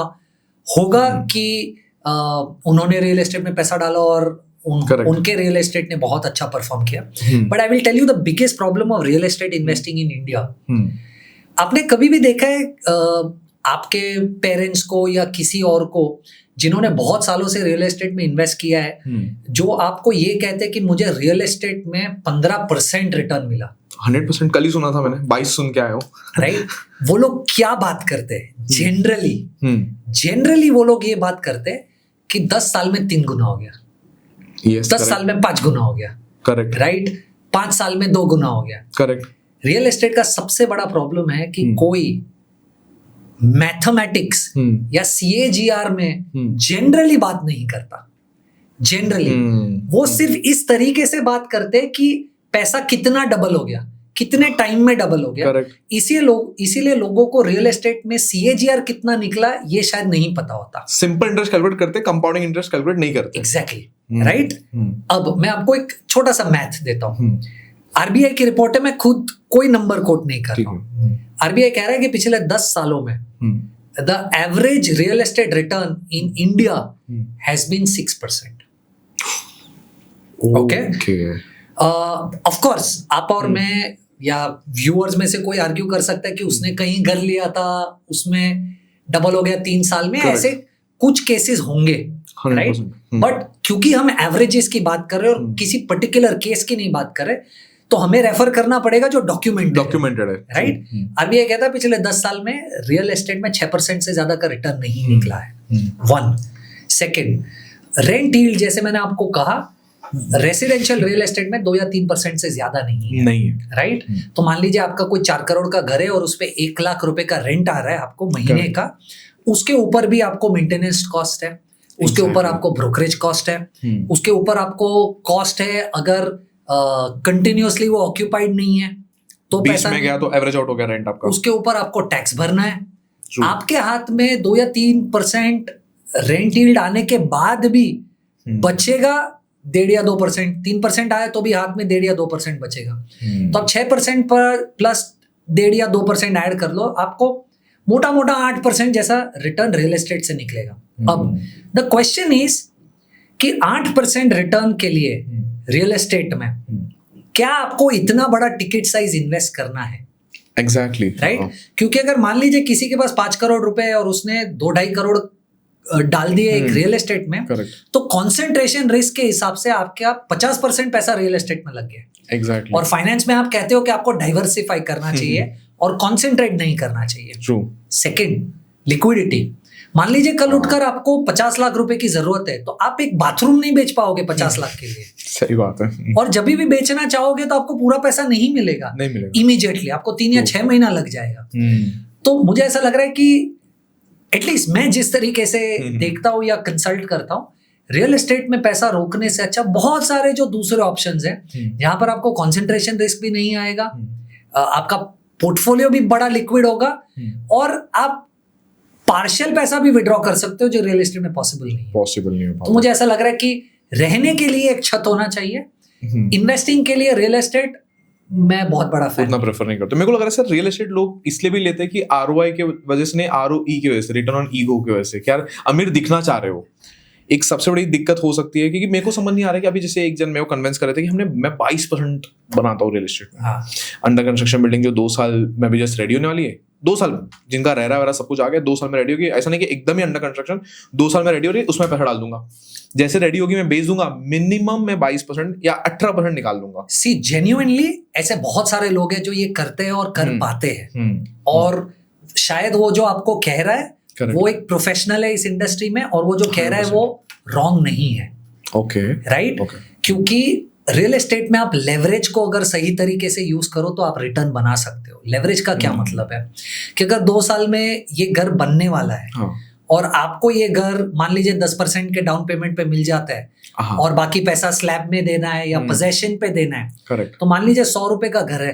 होगा कि उन्होंने रियल एस्टेट में पैसा डाला और उनके रियल एस्टेट ने बहुत अच्छा परफॉर्म किया। But I will tell you the biggest problem of real estate investing in India. आपने कभी भी देखा है आपके पेरेंट्स को या किसी और को जिन्होंने बहुत सालों से रियल एस्टेट में इन्वेस्ट किया है, जो आपको ये कहते हैं कि मुझे रियल एस्टेट में 15% रिटर्न मिला? 100%। कल ही सुना था मैंने, 22 सुन के आया हूँ, राइट। वो लोग क्या बात करते हैं जनरली वो लोग ये बात करते हैं कि 10 साल में 3 गुना हो गया, 10 साल में 5 गुना हो गया, करेक्ट, राइट, 5 साल में 2 गुना हो गया, करेक्ट। रियल एस्टेट का सबसे बड़ा प्रॉब्लम है कि कोई मैथमेटिक्स या CAGR में जनरली बात नहीं करता। जनरली वो सिर्फ इस तरीके से बात करते हैं कि पैसा कितना डबल हो गया, कितने टाइम में डबल हो गया। इसीलिए लोगों को रियल एस्टेट में CAGR कितना निकला ये शायद नहीं पता होता। सिंपल इंटरेस्ट कैलकुलेट करते, कंपाउंडिंग इंटरेस्ट कैलकुलेट नहीं करते। Exactly, right. अब मैं आपको एक छोटा सा मैथ देता हूँ। RBI की रिपोर्ट है, मैं खुद कोई नंबर कोट नहीं कर रहा हूँ। RBI कह रहा है कि पिछले 10 सालों में the average real estate return in India has been 6%। Okay, of course आप और मैं या व्यूअर्स में से कोई आर्ग्यू कर सकता है कि उसने कहीं घर लिया था, उसमें डबल हो गया 3 साल में। ऐसे कुछ केसेस होंगे, राइट। बट क्योंकि हम एवरेजेस की बात कर रहे हैं और किसी पर्टिकुलर केस की नहीं बात कर रहे, तो हमें रेफर करना पड़ेगा जो डॉक्यूमेंटेड है, राइट। RBI कहता है पिछले 10 साल में रियल एस्टेट में 6% से ज्यादा का रिटर्न नहीं निकला है। 1 सेकेंड, रेंट यील्ड, जैसे मैंने आपको कहा, रेसिडेंशियल रियल एस्टेट में 2 या 3% से ज्यादा नहीं है, राइट। तो मान लीजिए आपका कोई 4 करोड़ का घर है और उस पे 1 लाख रुपए का रेंट आ रहा है आपको महीने का। उसके ऊपर भी आपको मेंटेनेंस कॉस्ट है, उसके ऊपर आपको ब्रोकरेज कॉस्ट है, उसके ऊपर आपको कॉस्ट है अगर कंटिन्यूअसली वो ऑक्यूपाइड नहीं है तो पैसा में गया तो एवरेज आउट हो गया रेंट आपका। उसके ऊपर आपको टैक्स भरना है। आपके हाथ में 2 या 3% रेंट यील्ड आने के बाद भी बचेगा 1.5 या 2%। 3% आया तो भी हाथ में 1.5 या 2% बचेगा। तो आप 6% पर प्लस 1.5 या 2% ऐड कर लो, आपको मोटा मोटा 8% जैसा रिटर्न रियल एस्टेट से निकलेगा। अब द क्वेश्चन इज कि 8% रिटर्न के लिए रियल एस्टेट में क्या आपको इतना बड़ा टिकट साइज इन्वेस्ट करना है? Exactly, right. क्योंकि अगर मान लीजिए किसी के पास 5 करोड़ रुपए है और उसने 2-2.5 करोड़ डाल दिए एक रियल एस्टेट में, Correct. तो कॉन्सेंट्रेशन रिस्क के हिसाब से आपका 50% पैसा रियल एस्टेट में लग गया। Exactly. और फाइनेंस में आप कहते हो कि आपको डाइवर्सिफाई करना चाहिए और कॉन्सेंट्रेट नहीं करना चाहिए। True. Second, liquidity. मान लीजिए कल उठकर आपको 50 लाख रुपए की जरूरत है, तो आप एक बाथरूम नहीं बेच पाओगे 50 लाख के लिए। सही बात है। और जब भी बेचना चाहोगे तो आपको पूरा पैसा नहीं मिलेगा इमीडिएटली, आपको 3 या 6 महीना लग जाएगा। तो मुझे ऐसा लग रहा है कि एटलीस्ट मैं जिस तरीके से देखता हूँ या कंसल्ट करता हूँ, रियल एस्टेट में पैसा रोकने से अच्छा बहुत सारे जो दूसरे ऑप्शंस हैं जहां पर आपको कंसंट्रेशन रिस्क भी नहीं आएगा, आपका पोर्टफोलियो भी बड़ा लिक्विड होगा और आप पार्शियल पैसा भी विड्रॉ कर सकते हो, जो रियल एस्टेट में पॉसिबल नहीं है। तो मुझे ऐसा लग रहा है कि रहने के लिए एक छत होना चाहिए, इन्वेस्टिंग के लिए रियल एस्टेट मैं बहुत बड़ा फैन उतना प्रेफर नहीं करता। मेरे को लग रहा है सर रियल एस्टेट लोग इसलिए भी लेते हैं कि आरओआई के वजह से नहीं, आरओई की वजह से, रिटर्न ऑन ईगो की वजह से, कि यार अमीर दिखना चाह रहे हो। एक सबसे बड़ी दिक्कत हो सकती है क्योंकि मेरे को समझ नहीं आ रहा कि अभी जैसे एक जन मेरे को कन्विंस कर रहे थे कि मैं 22% बनाता हूँ रियल एस्टेट में। अंडर कंस्ट्रक्शन बिल्डिंग जो 2 साल में भी जस्ट रेडी होने वाली है, 2 साल जिनका रह रहा है सब कुछ आ गया, 2 साल में रेडी होगी। ऐसा नहीं कि एकदम ही अंडर कंस्ट्रक्शन 2 साल में रेडी हो रही है, उसमें पैसा डाल दूंगा, जैसे रेडी होगी मैं बेच दूंगा, मिनिमम मैं 22% या 18% निकाल दूंगा। सी जेन्युइनली ऐसे बहुत सारे लोग हैं जो ये करते हैं और कर पाते हैं, और शायद वो जो आपको कह रहा है वो एक प्रोफेशनल है इस इंडस्ट्री में, और वो जो कह रहा है वो रॉन्ग नहीं है। Okay, right. क्योंकि रियल एस्टेट में आप लेवरेज को अगर सही तरीके से यूज करो तो आप रिटर्न बना सकते हो। लेवरेज का क्या मतलब है कि अगर 2 साल में ये घर बनने वाला है और आपको ये घर मान लीजिए 10% के डाउन पेमेंट पे मिल जाता है और बाकी पैसा स्लैब में देना है या पोजेशन पे देना है, करेक्ट, तो मान लीजिए 100 रुपए का घर है,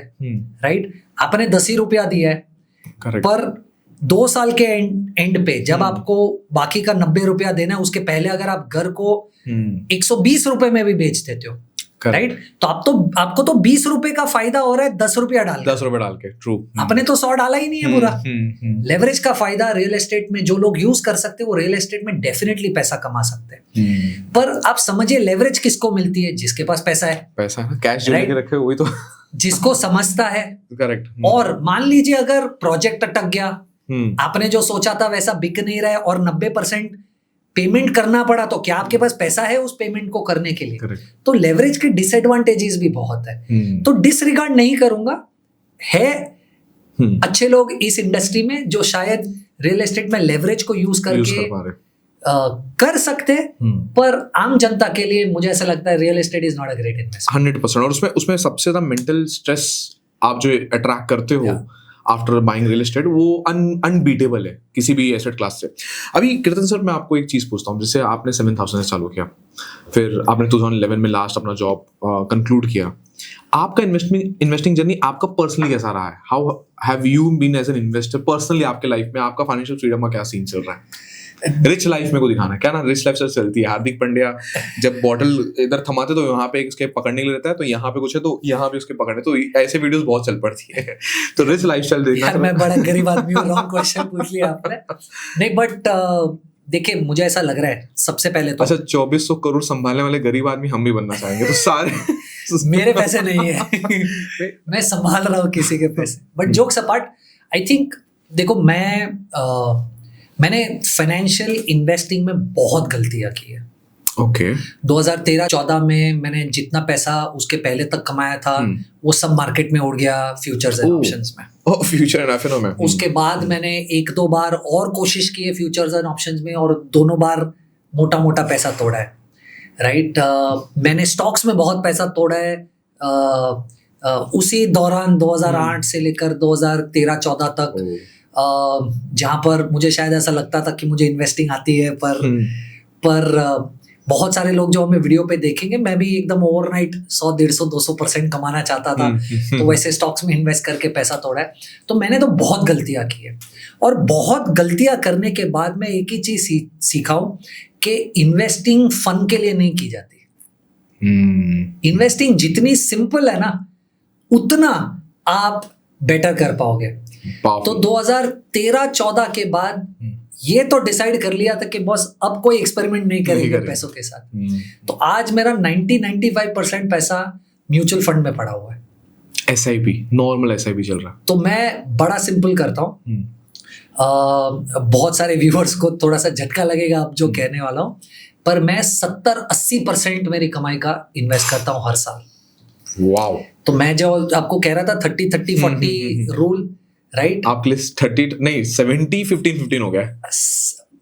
राइट, आपने 10 ही रुपया दिया है, पर 2 साल के एंड पे जब आपको बाकी का 90 रुपया देना है, उसके पहले अगर आप घर को 120 रुपए में भी बेच देते हो, राइट, तो आपको तो 20 रुपए का फायदा हो रहा है 10 रुपया डाल के। ट्रू, आपने तो 100 डाला ही नहीं है पूरा। लेवरेज का फायदा रियल एस्टेट में जो लोग यूज कर सकते हैं वो रियल एस्टेट में डेफिनेटली पैसा कमा सकते हैं। पर आप समझिए लेवरेज किसको मिलती है? जिसके पास पैसा है, कैश जो लेके रखे वही तो जिसको समझता है। करेक्ट। और मान लीजिए अगर प्रोजेक्ट अटक गया, आपने जो सोचा था वैसा बिक नहीं रहा है और 90% पेमेंट करना पड़ा, तो क्या आपके पास पैसा है उस पेमेंट को करने के लिए? Correct. तो लेवरेज के डिसएडवांटेजेस भी बहुत है। तो डिसरिगार्ड नहीं करूंगा, है अच्छे लोग इस इंडस्ट्री में जो शायद रियल एस्टेट में लेवरेज को यूज करके कर सकते हैं, पर आम जनता के लिए मुझे ऐसा लगता है real estate is not a great investment. 100%। और उसमें सबसे ज्यादा मेंटल स्ट्रेस आप जो अट्रैक्ट करते हो आफ्टर बाइंग रियल एस्टेट, वो अनबीटेबल है किसी भी एसेट क्लास से। अभी कीर्तन सर, मैं आपको एक चीज पूछता हूँ, जैसे आपने 7,000 से चालू किया, फिर आपने 2011 में लास्ट अपना जॉब कंक्लूड किया, आपका इन्वेस्टिंग जर्नी आपका पर्सनली कैसा रहा है? How have you been as an investor personally आपके लाइफ में? आपका फाइनेंशियल फ्रीडम का क्या सीन चल रहा है? रिच लाइफ में को दिखाना क्या ना, रिच लाइफ सर चलती है। हार्दिक पांड्या जब बॉटल इधर थमाते तो यहाँ पे उसके पकड़ने के लिए रहता है, तो यहाँ पे कुछ है तो यहाँ पे उसके पकड़ने, तो ऐसे वीडियोस बहुत चल पड़ती है। तो रिच लाइफस्टाइल देखना। यार मैं बड़ा गरीब आदमी हूँ, रॉन्ग क्वेश्चन पूछ लिया आपने। नहीं, बट देखिए मुझे ऐसा लग रहा है सबसे पहले तो, अच्छा 2400 करोड़ संभालने वाले गरीब आदमी हम भी बनना चाहेंगे, तो सारे मेरे पैसे नहीं है मैं संभाल रहा हूँ किसी के पैसे। But jokes apart, I think देखो मैंने फाइनेंशियल इन्वेस्टिंग में बहुत गलतियां की है। ओके। 2013-14 में मैंने जितना पैसा उसके पहले तक कमाया था वो सब मार्केट में उड़ गया, फ्यूचर्स एंड ऑप्शंस में। फ्यूचर एंड एफएनओ में। उसके बाद मैंने 1-2 बार और कोशिश की है फ्यूचर्स एंड ऑप्शंस में, और दोनों बार मोटा मोटा पैसा तोड़ा है, राइट। मैंने स्टॉक्स में बहुत पैसा तोड़ा है उसी दौरान 2008 से लेकर 2013-14 तक, जहाँ पर मुझे शायद ऐसा लगता था कि मुझे इन्वेस्टिंग आती है, पर बहुत सारे लोग जो हमें वीडियो पे देखेंगे, मैं भी एकदम ओवरनाइट 100, 150, 200% कमाना चाहता था, तो वैसे स्टॉक्स में इन्वेस्ट करके पैसा तोड़ा है। तो मैंने तो बहुत गलतियां की है, और बहुत गलतियां करने के बाद मैं एक ही चीज सीखा हूं कि इन्वेस्टिंग फन के लिए नहीं की जाती। इन्वेस्टिंग जितनी सिंपल है ना, उतना आप बेटर कर पाओगे। तो 2013-14 के बाद ये तो डिसाइड कर लिया था कि बॉस अब कोई एक्सपेरिमेंट नहीं करेंगे पैसों के साथ। तो आज मेरा 90-95% पैसा म्यूचुअल फंड में पड़ा हुआ है। SIP, नॉर्मल SIP चल रहा है। तो मैं बड़ा सिंपल करता हूँ, बहुत सारे व्यूअर्स को थोड़ा सा झटका लगेगा अब जो कहने वाला हूँ, पर मैं 70-80% मेरी कमाई का इन्वेस्ट करता हूँ हर साल। वाओ। तो मैं जो आपको कह रहा था 30-30-40 रूल, राइट? आपके लिए 30 नहीं 70-15-15 हो गया।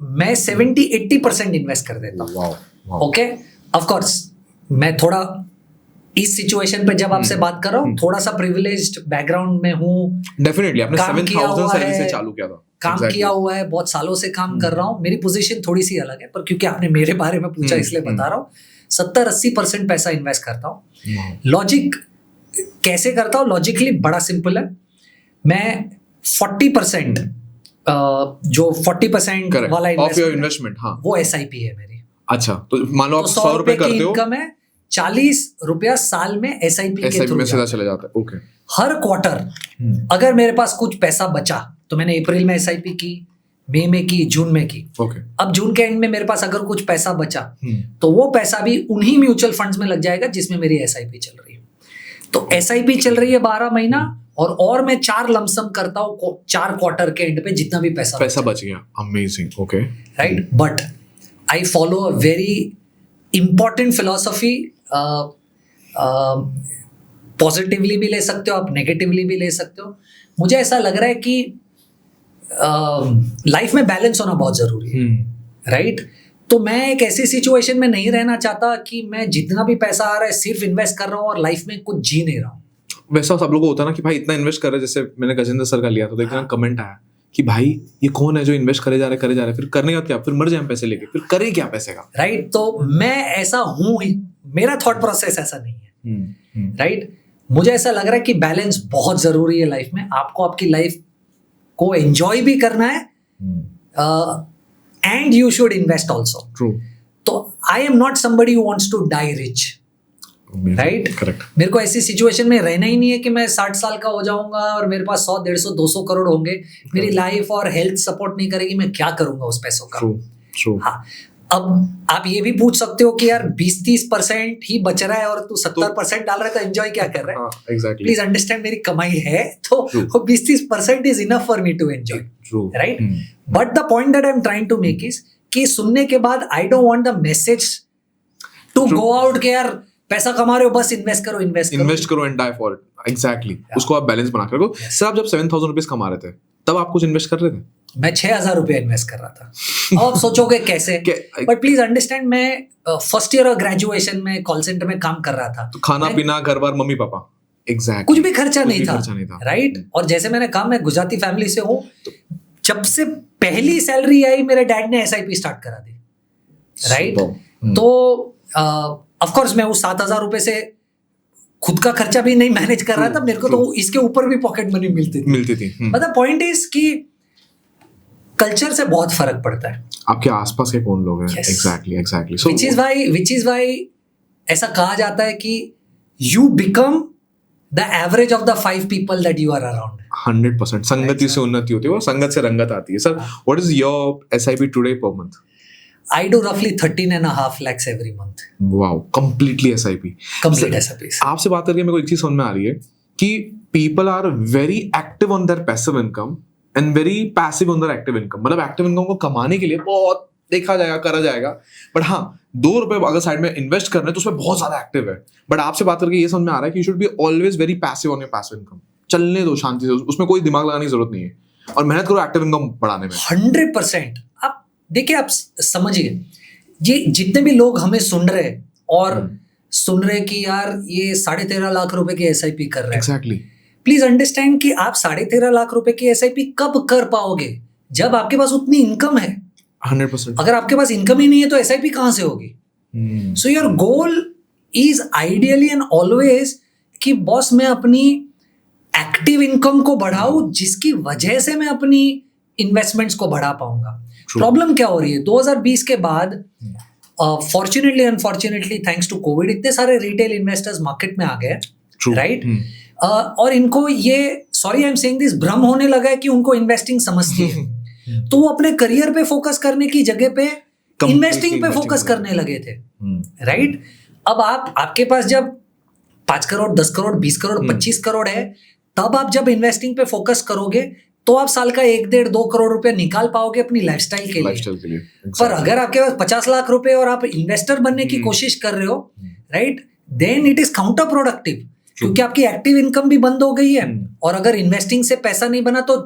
मैं 70-80% इन्वेस्ट कर देता हूँ। वाओ। ओके, ऑफ कोर्स मैं थोड़ा इस सिचुएशन पे जब आपसे बात कर रहा हूँ, थोड़ा सा प्रिविलेज्ड बैकग्राउंड में हूँ। डेफिनेटली आपने 7,000 सैलरी से चालू किया था। काम किया हुआ है, बहुत सालों से काम कर रहा हूँ। मेरी पोजीशन थोड़ी सी अलग है, पर क्योंकि आपने मेरे बारे में पूछा इसलिए बता रहा हूँ। 70-80% पैसा इन्वेस्ट करता हूँ। लॉजिक कैसे करता हूँ? लॉजिकली बड़ा सिंपल है। मैं 40% जो 40% वाला इन्वेस्टमेंट, हाँ, वो SIP है मेरी। अच्छा, तो मान लो आप 100 रुपए करते हो, इनकम है 40 रुपया साल में SIP के थ्रू सीधा चले जाता है। ओके। हर क्वार्टर अगर मेरे पास कुछ पैसा बचा तो मैंने अप्रैल में SIP की, मई में की, जून में की। ओके। अब जून के एंड में मेरे पास अगर कुछ पैसा बचा तो वो पैसा भी उन्हीं म्यूचुअल फंड्स में लग जाएगा जिसमें मेरी SIP चल रही है। तो SIP चल रही है 12 महीना, और मैं 4 लमसम करता हूँ 4 क्वार्टर के एंड पे जितना भी पैसा बच गया। Amazing. Okay, right. But I follow a very important philosophy. Positively भी ले सकते हो आप, नेगेटिवली भी ले सकते हो। मुझे ऐसा लग रहा है कि लाइफ में बैलेंस होना बहुत जरूरी है, राइट? तो मैं एक ऐसी सिचुएशन में नहीं रहना चाहता कि मैं जितना भी पैसा आ रहा है सिर्फ इन्वेस्ट कर रहा हूँ और लाइफ में कुछ जी नहीं रहा हूँ। वैसा सब लोगों को होता है ना कि भाई इतना इन्वेस्ट कर रहे हैं। जैसे मैंने गजेंद्र सर का लिया तो देखना कमेंट आया कि भाई ये कौन है जो इन्वेस्ट करे जा रहा है, फिर करने का क्या, फिर मर जाए पैसे लेके, फिर करे क्या पैसे का, राइट? तो मैं ऐसा हूँ ही, मेरा थॉट प्रोसेस ऐसा नहीं है, राइट? मुझे ऐसा लग रहा है कि बैलेंस बहुत जरूरी है लाइफ में। आपको आपकी लाइफ को एंजॉय भी करना है and you should invest also. True. तो I am not somebody who wants to die rich, right? Correct. मेरे को ऐसी सिचुएशन में रहना ही नहीं है कि मैं 60 साल का हो जाऊंगा और मेरे पास 100, 150, 200 करोड़ होंगे, मेरी लाइफ और हेल्थ सपोर्ट नहीं करेगी, मैं क्या करूंगा उस पैसों का? ट्रू। हाँ, अब आप ये भी पूछ सकते हो कि यार 20-30% ही बच रहा है और तू 70% डाल रहा है, तो एंजॉय क्या कर रहा है? एग्जैक्टली। प्लीज अंडरस्टैंड, मेरी कमाई है तो 20-30% is enough for me to enjoy, right? But the point that I am trying to make is कि सुनने के बाद I don't want the message to go out के यार पैसा कमा रहे हो बस इन्वेस्ट करो and die for it. Exactly. उसको आप बैलेंस बना कर रखो। सर, आप जब 7,000 रुपीज कमा रहे थे तब आप कुछ इन्वेस्ट कर रहे थे? मैं 6,000 रुपया इन्वेस्ट कर रहा था। अब आप सोचोगे कैसे? बट प्लीज अंडरस्टैंड, मैं फर्स्ट ईयर ऑफ ग्रेजुएशन में कॉल सेंटर में काम कर रहा था। तो खाना पीना, घर बार, मम्मी पापा, एग्जैक्टली, कुछ भी खर्चा नहीं था, राइट? और जैसे मैंने कहा, मैं गुजराती फैमिली से हूँ। जब से पहली सैलरी आई मेरे डैड ने SIP स्टार्ट करा दी, राइट? तो ऑफ कोर्स मैं उस 7,000 रुपए से खुद का खर्चा भी नहीं मैनेज कर रहा था, मेरे को तो इसके ऊपर भी पॉकेट मनी मिलती थी। मतलब पॉइंट इज कि कल्चर से बहुत फर्क पड़ता है। आपके आसपास के कौन लोग हैं? Exactly. So which is why ऐसा कहा जाता है कि you become the average of the 5 people that you are around. 100%। संगति से उन्नति होती है और संगत से रंगत आती है। Sir, what is your SIP today per month? I do roughly 13.5 lakhs every month. Wow, completely SIP. Complete SIP. आपसे बात करके मेरे को एक चीज समझ में आ रही है कि people are very active on their passive income and very passive on their active income. मतलब एक्टिव इनकम को कमाने के लिए बहुत देखा जाएगा, करा जाएगा, बट हाँ, 2 रुपए अगर साइड में इन्वेस्ट कर रहे हैं तो उसमें बहुत ज्यादा एक्टिव है। बट आपसे बात करके ये समझ में आ रहा है कि you should be always very passive on your passive income. चलने दो शांति से, उसमें कोई दिमाग लगाने की जरूरत नहीं है, और मेहनत करो एक्टिव इनकम बढ़ाने में। 100%। आप देखिए, आप समझिए, ये जितने भी लोग हमें सुन रहे और सुन रहे कि यार ये 13.5 लाख रुपए की SIP कर रहे हैं, एग्जैक्टली, प्लीज अंडरस्टैंड कि आप 13.5 लाख रुपए की SIP कब कर पाओगे? जब आपके पास उतनी इनकम है। 100%। अगर आपके पास इनकम ही नहीं है तो SIP कहां से होगी? So your goal is ideally and always कि बॉस मैं अपनी एक्टिव इनकम को बढ़ाऊं, जिसकी वजह से मैं अपनी इन्वेस्टमेंट्स को बढ़ा पाऊंगा। प्रॉब्लम क्या हो रही है 2020 के बाद? Fortunately unfortunately thanks to Covid इतने सारे रिटेल इन्वेस्टर्स मार्केट में आ गए, राइट? और इनको ये, sorry I am saying this, भ्रम होने लगा है कि उनको इन्वेस्टिंग समझती है। तो वो अपने करियर पे फोकस करने की जगह पे इन्वेस्टिंग पे फोकस करने लगे थे, राइट? अब आपके पास जब 5 करोड़, 10 करोड़, 20 करोड़, 25 करोड़ है, तब आप जब इन्वेस्टिंग पे फोकस करोगे तो आप साल का 1-1.5-2 करोड़ रुपया निकाल पाओगे अपनी लाइफस्टाइल के लिए। पर अगर आपके पास 50 लाख रुपए और आप इन्वेस्टर बनने की कोशिश कर रहे हो, right, then it is counterproductive, क्योंकि आपकी एक्टिव इनकम भी बंद हो गई है, और अगर इन्वेस्टिंग से पैसा नहीं बना तो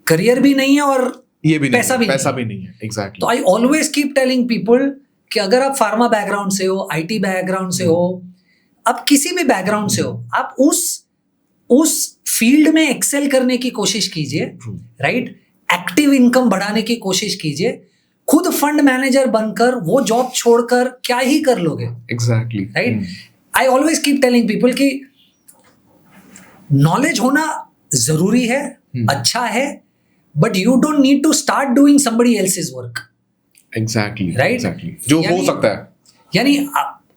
करियर भी नहीं है और ये भी पैसा भी नहीं है। एग्जैक्टली। तो आई ऑलवेज कीप टेलिंग पीपल कि अगर आप फार्मा बैकग्राउंड से हो, आईटी बैकग्राउंड से हो, आप किसी भी बैकग्राउंड से हो, आप उस फील्ड में एक्सेल करने की कोशिश कीजिए, राइट, एक्टिव इनकम बढ़ाने की कोशिश कीजिए। खुद फंड मैनेजर बनकर वो जॉब छोड़कर क्या ही कर लोगे। Exactly, right. I always keep telling people कि नॉलेज होना जरूरी है, अच्छा है, but you don't need to start doing somebody else's work. Exactly, right, exactly, जो हो सकता है। यानी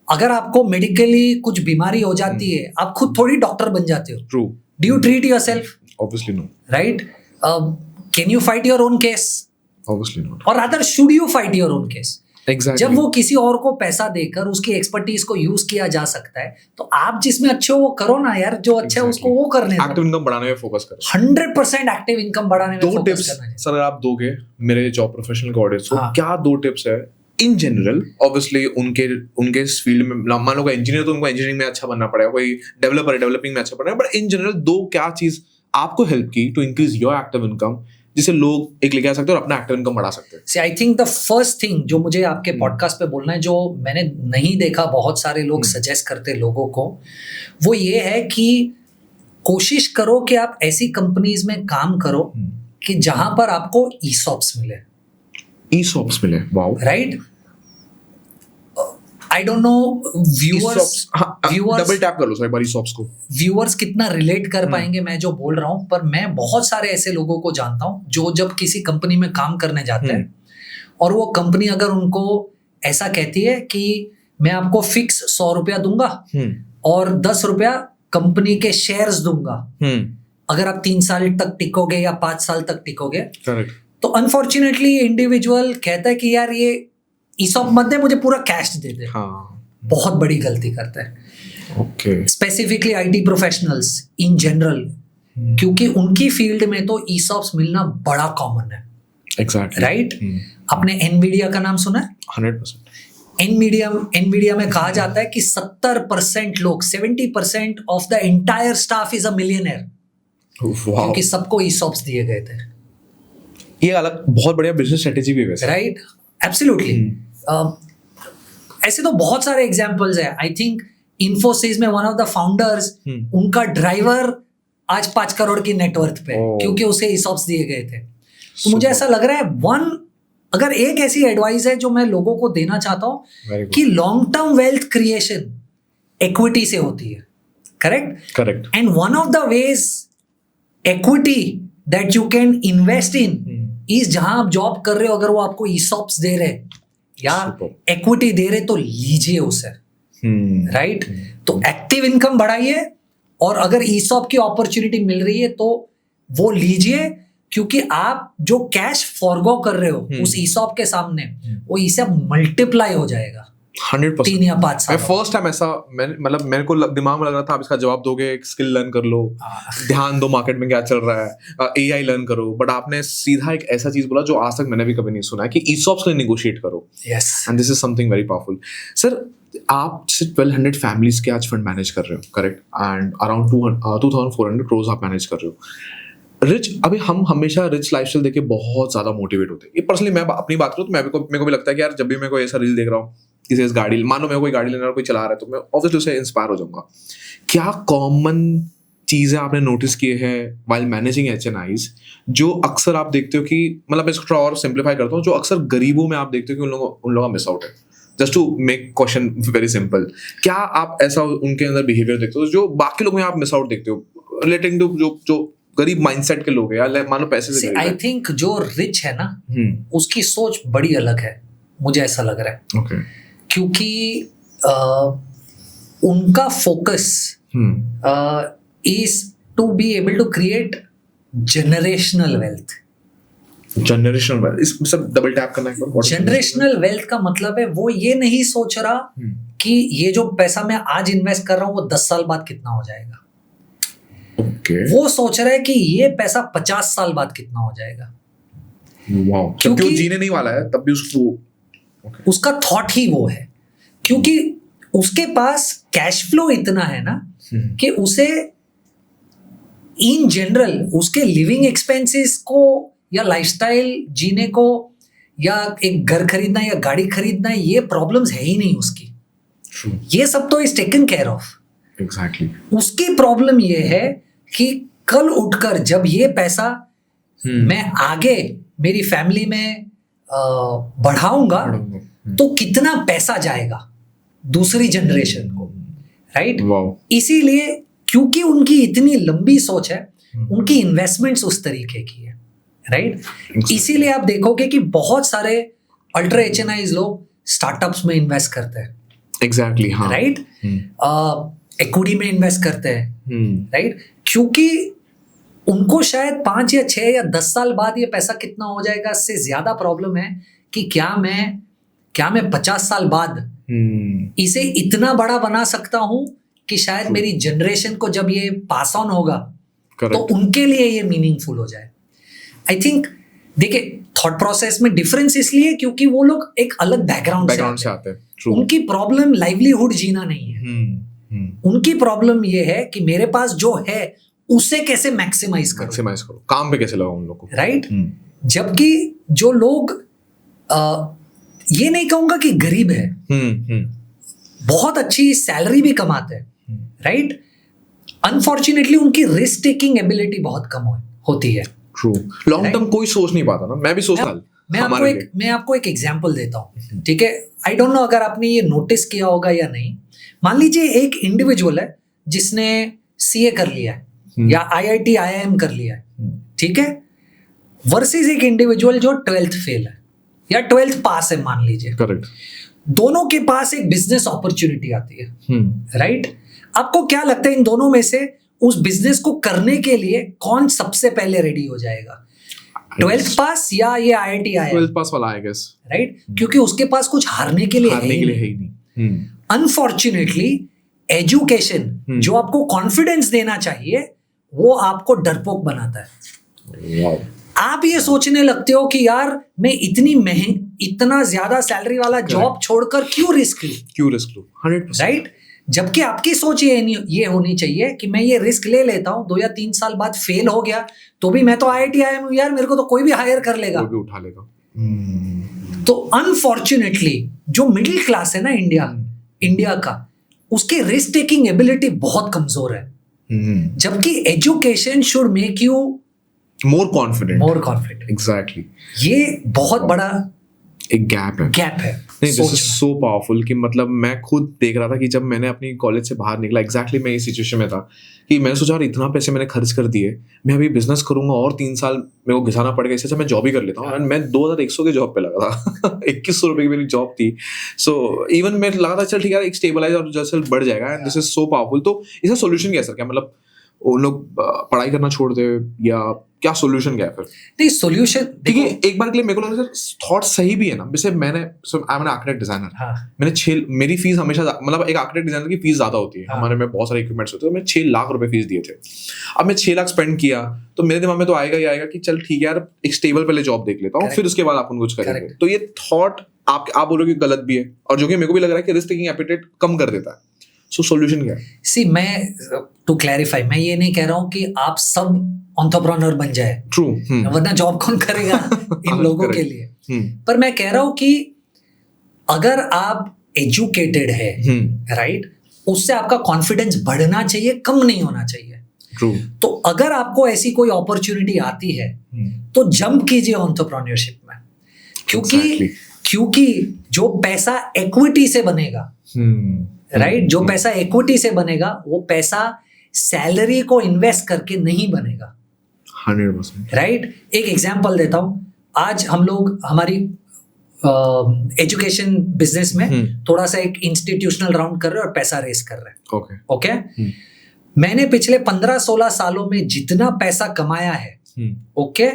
अगर आपको मेडिकली कुछ बीमारी हो जाती है, आप खुद थोड़ी डॉक्टर बन जाते हो। True. Do you treat yourself? Obviously no. Right. Can you fight your own case? Obviously not. और rather should you fight your own case? Exactly. जब वो किसी और को पैसा देकर उसकी एक्सपर्टीज को यूज किया जा सकता है, तो आप जिसमें अच्छे हो वो करो ना यार, जो अच्छा है उसको वो करने दो। एक्टिव इनकम बढ़ाने में फोकस करो। 100% एक्टिव इनकम बढ़ाने में दो फोकस टिप्स करना है। सर आप दोगे मेरे जॉब प्रोफेशनल को ऑडियंस को, हाँ। क्या 2 टिप्स है इन जनरल? ऑब्वियसली उनके इस फील्ड में, मान लो कोई इंजीनियर तो उनको इंजीनियरिंग में अच्छा बनना पड़ेगा, कोई डेवलपर है डेवलपिंग में अच्छा पड़ेगा, बट इन जनरल 2 क्या चीज आपको हेल्प की to increase your active income, जिसे लोग एक लेके आ सकते हैं और अपना एक्टिव इनकम बढ़ा सकते हैं? See, I think the first thing जो मुझे आपके पॉडकास्ट पे बोलना है, जो मैंने नहीं देखा बहुत सारे लोग सजेस्ट करते लोगों को, वो ये है कि कोशिश करो कि आप ऐसी कंपनीज में काम करो कि जहां पर आपको ESOPs मिले। ESOPs मिले, wow. Right. I don't know viewers double tap कर लो सर एक बार ESOPs को। व्यूअर्स कितना रिलेट कर पाएंगे मैं जो बोल रहा हूं, पर मैं बहुत सारे ऐसे लोगों को जानता हूं जो जब किसी कंपनी में काम करने जाते हैं और वो कंपनी अगर उनको ऐसा कहती है कि मैं आपको फिक्स 100 रुपया दूंगा और 10 रुपया कंपनी के शेयर्स दूंगा अगर आप 3 साल तक टिकोगे या 5 साल तक टिकोगे, तो अनफॉर्चुनेटली इंडिविजुअल कहता है कि यार ये ESOP मत दे, मुझे पूरा कैश दे दे। बहुत बड़ी गलती करता है। Okay. Specifically IT professionals in general, क्योंकि उनकी फील्ड में तो ESOPs मिलना बड़ा कॉमन है। एग्जैक्टली। राइट। आपने NVIDIA का नाम सुना है? 100%। NVIDIA में कहा जाता है कि 70% लोग, 70% of the entire staff is a millionaire, क्योंकि सबको ESOPs दिए गए थे। ये अलग बहुत बढ़िया बिजनेस स्ट्रेटेजी भी है वैसे। Right, absolutely. ऐसे तो बहुत सारे एग्जांपल्स है। आई थिंक इन्फोसिस में वन ऑफ द फाउंडर्स, उनका ड्राइवर आज 5 करोड़ की नेटवर्थ पे, क्योंकि उसे ESOPs दिए गए थे। तो मुझे ऐसा लग रहा है अगर एक ऐसी एडवाइस है जो मैं लोगों को देना चाहता हूं कि long term wealth creation equity से होती है। Correct. And one of the ways equity that you can invest in is, जहां आप जॉब कर रहे हो, अगर वो आपको ESOPs दे रहे या इक्विटी दे रहे तो लीजिए उसे। राइट। तो एक्टिव इनकम बढ़ाइए, और अगर ESOP की अपॉर्चुनिटी मिल रही है तो वो लीजिए, क्योंकि आप जो कैश फॉरगो कर रहे हो उस ESOP के सामने, वो ESOP मल्टीप्लाई हो जाएगा 100%। 3 या 5 साल। फर्स्ट टाइम ऐसा मतलब मेरे को दिमाग में लग रहा था आप इसका जवाब दोगे, एक स्किल लर्न कर लो, ध्यान दो मार्केट में क्या चल रहा है, AI लर्न करो, बट आपने सीधा एक ऐसा चीज बोला जो आज तक मैंने भी कभी नहीं सुना है कि ESOPs के लिए नेगोशिएट करो। Yes. And this is something very powerful. Sir आप जैसे 1200 फैमिलीज के आज फंड मैनेज कर रहे हो, करेक्ट, एंड अराउंड 2400 crores आप मैनेज कर रहे हो। रिच, अभी हम हमेशा रिच लाइफस्टाइल देख के बहुत ज्यादा मोटिवेट होते हैं। ये पर्सनली मैं अपनी बात करूँ तो मेरे को भी लगता है कि यार जब भी मैं कोई ऐसा रील देख रहा हूँ, किसी इस गाड़ी, मान लो मैं कोई गाड़ी लेना, कोई चला रहा है, तो मैं ऑब्वियसली उससे इंस्पायर हो जाऊंगा। क्या कॉमन चीजें आपने नोटिस किए हैं व्हाइल मैनेजिंग HNIs जो अक्सर आप देखते हो कि, मतलब मैं इसको और सिंप्लीफाई करता हूँ, जो अक्सर गरीबों में आप देखते हो कि उन लोगों का मिस आउट है? Just to make question very simple, क्या आप ऐसा उनके अंदर बिहेवियर देखते हो जो बाकी लोगों में आप मिस आउट देखते हो रिलेटिंग टू जो गरीब माइंडसेट के लोग हैं, या मान लो पैसे से? आई थिंक जो रिच है ना, उसकी सोच बड़ी अलग है, मुझे ऐसा लग रहा है। ओके। क्योंकि उनका focus is to be able to create generational wealth. Generational wealth, इस सब डबल टैप करना है। जनरेशनल वेल्थ का मतलब है वो ये नहीं सोच रहा कि ये जो पैसा मैं आज इन्वेस्ट कर रहा हूं वो 10 साल बाद कितना हो जाएगा। ओके वो सोच रहा है कि ये पैसा 50 साल बाद कितना हो जाएगा, वाओ, क्योंकि वो जीने नहीं वाला है तब भी उसको उसका थॉट ही वो है, क्योंकि उसके पास कैश फ्लो इतना है ना कि उसे इन जनरल उसके लिविंग एक्सपेंसेस को या लाइफस्टाइल जीने को या एक घर खरीदना या गाड़ी खरीदना, ये प्रॉब्लम्स है ही नहीं उसकी। True. ये सब तो is taken care of. Exactly उसकी प्रॉब्लम ये है कि कल उठकर जब ये पैसा मैं आगे मेरी फैमिली में बढ़ाऊंगा तो कितना पैसा जाएगा दूसरी जनरेशन को, राइट? इसीलिए क्योंकि उनकी इतनी लंबी सोच है, उनकी इन्वेस्टमेंट्स उस तरीके की है, राइट? इसीलिए आप देखोगे कि बहुत सारे अल्ट्रा एचएनआईज लोग स्टार्टअप्स में इन्वेस्ट करते हैं, एग्जैक्टली, हाँ, राइट? इक्विटी में इन्वेस्ट करते हैं, राइट? क्योंकि उनको शायद 5 या 6 या 10 साल बाद ये पैसा कितना हो जाएगा से ज्यादा प्रॉब्लम है कि क्या मैं 50 साल बाद इसे इतना बड़ा बना सकता हूं कि शायद मेरी जनरेशन को जब ये पास ऑन होगा तो उनके लिए ये मीनिंगफुल हो जाए। आई थिंक देखिए, थॉट प्रोसेस में डिफरेंस इसलिए क्योंकि वो लोग एक अलग बैकग्राउंड से आते हैं। उनकी प्रॉब्लम लाइवलीहुड जीना नहीं है, उनकी प्रॉब्लम ये है कि मेरे पास जो है उसे कैसे मैक्सिमाइज करो, काम पे कैसे लगाऊं उन लोगों को, राइट? जबकि जो लोग ये नहीं कहूंगा कि गरीब है, बहुत अच्छी सैलरी भी कमाते हैं, राइट? अनफॉर्चुनेटली उनकी रिस्क टेकिंग एबिलिटी बहुत कम होती है। ट्रू, लॉन्ग टर्म कोई सोच नहीं पाता ना। मैं भी सोचता मैं आपको एक एग्जांपल देता हूँ, ठीक है? आई डोंट नो अगर आपने ये नोटिस किया होगा या नहीं। मान लीजिए एक इंडिविजुअल है जिसने सीए कर लिया है या आईआईटी आईआईएम कर लिया है, ठीक है? वर्सेस एक इंडिविजुअल जो 12th फेल है या 12th पास है, मान लीजिए। करेक्ट। दोनों के पास एक बिजनेस अपॉर्चुनिटी आती है, राइट? आपको क्या लगता है इन दोनों में से उस बिजनेस को करने के लिए कौन सबसे पहले रेडी हो जाएगा? 12th पास या ये आईआईटी आईआईएम? 12th पास वाला, आई गेस, राइट? क्योंकि उसके पास कुछ हारने के लिए है ही नहीं। अनफॉर्चुनेटली एजुकेशन जो आपको कॉन्फिडेंस देना चाहिए वो आपको डरपोक बनाता है। आप ये सोचने लगते हो कि यार मैं इतना ज्यादा सैलरी वाला जॉब छोड़कर क्यों रिस्क लूं, 100%, राइट? जबकि आपकी सोच ये होनी चाहिए कि मैं ये रिस्क ले लेता हूं, 2 या 3 साल बाद फेल हो गया तो भी मैं तो आईआईटी आया हूं यार, मेरे को तो कोई भी हायर कर लेगा, कोई भी उठा लेगा। तो अनफॉर्चुनेटली जो मिडिल क्लास है ना इंडिया का, उसकी रिस्क टेकिंग एबिलिटी बहुत कमजोर है। जबकि education should make you more confident. Exactly, ये बहुत बड़ा एक गैप है। नहीं, दिस इज सो पावरफुल कि मतलब मैं खुद देख रहा था कि जब मैंने अपनी कॉलेज से बाहर निकला, एग्जैक्टली मैं इस सिचुएशन में था कि मैंने सोचा इतना पैसे मैंने खर्च कर दिए, मैं अभी बिजनेस करूंगा और 3 साल मेरे को घिसाना पड़ेगा, इससे मैं जॉब ही कर लेता हूँ। एंड मैं 2100 के जॉब पे लगा था 2100 रुपए की मेरी जॉब थी। सो इवन मैं लगा था चल ठीक है, एक स्टेबलाइज और जल्द बढ़ जाएगा। And this is so powerful. तो इसका सोल्यूशन क्या है सर? क्या मतलब उन लोग पढ़ाई करना छोड़ दे या क्या सोल्यूशन क्या है फिर? नहीं, सोल्यूशन देखिए, एक बार के लिए मेरे को लगा सर थॉट सही भी है ना। जैसे I am an architect designer, मेरी फीस हमेशा, मतलब एक आर्किटेक्ट डिजाइनर की फीस ज्यादा होती है, हमारे में बहुत सारे इक्विपमेंट्स होते हैं, तो मैं 6 लाख रुपए फीस दिए थे। अब मैं 6 लाख स्पेंड किया तो मेरे दिमाग में तो आएगा ही आएगा कि चल ठीक है यार, एक स्टेबल पहले जॉब देख लेता हूँ, फिर उसके बाद अपन कुछ करेंगे। तो ये थॉट आप बोलोगे गलत भी है, और जो कि मेरे को भी लग रहा है कि रिस्क टेकिंग एपेटाइट कम कर देता है। सो सॉल्यूशन क्या है? सी, मैं टू क्लैरिफाई, मैं ये नहीं कह रहा हूँ कि आप सब एंटरप्रेन्योर बन जाए, ट्रू, वरना जॉब कौन करेगा इन लोगों के लिए। पर मैं कह रहा हूँ कि अगर आप एजुकेटेड है, राइट, उससे आपका कॉन्फिडेंस बढ़ना चाहिए, कम नहीं होना चाहिए। ट्रू। तो अगर आपको ऐसी कोई अपॉर्चुनिटी आती है तो जंप कीजिए एंटरप्रेन्योरशिप में, क्योंकि जो पैसा इक्विटी से बनेगा, राइट, जो पैसा इक्विटी से बनेगा वो पैसा सैलरी को इन्वेस्ट करके नहीं बनेगा। 100%, राइट? एक एग्जांपल देता हूं। आज हम लोग हमारी एजुकेशन बिजनेस में थोड़ा सा एक इंस्टीट्यूशनल राउंड कर रहे हैं और पैसा रेस कर रहे हैं। ओके। मैंने पिछले 15-16 सालों में जितना पैसा कमाया है, ओके,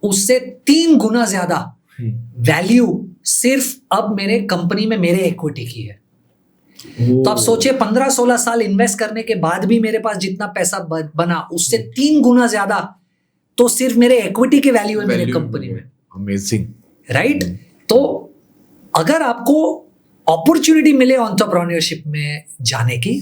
उससे 3 गुना ज्यादा वैल्यू सिर्फ अब मेरे कंपनी में मेरे इक्विटी की है। तो आप सोचिए 15-16 साल इन्वेस्ट करने के बाद भी मेरे पास जितना पैसा बना उससे 3 गुना ज्यादा तो सिर्फ मेरे इक्विटी के वैल्यू है मेरे कंपनी में। Amazing, right? तो अगर आपको अपॉर्चुनिटी मिले एंटरप्रेन्योरशिप में जाने की,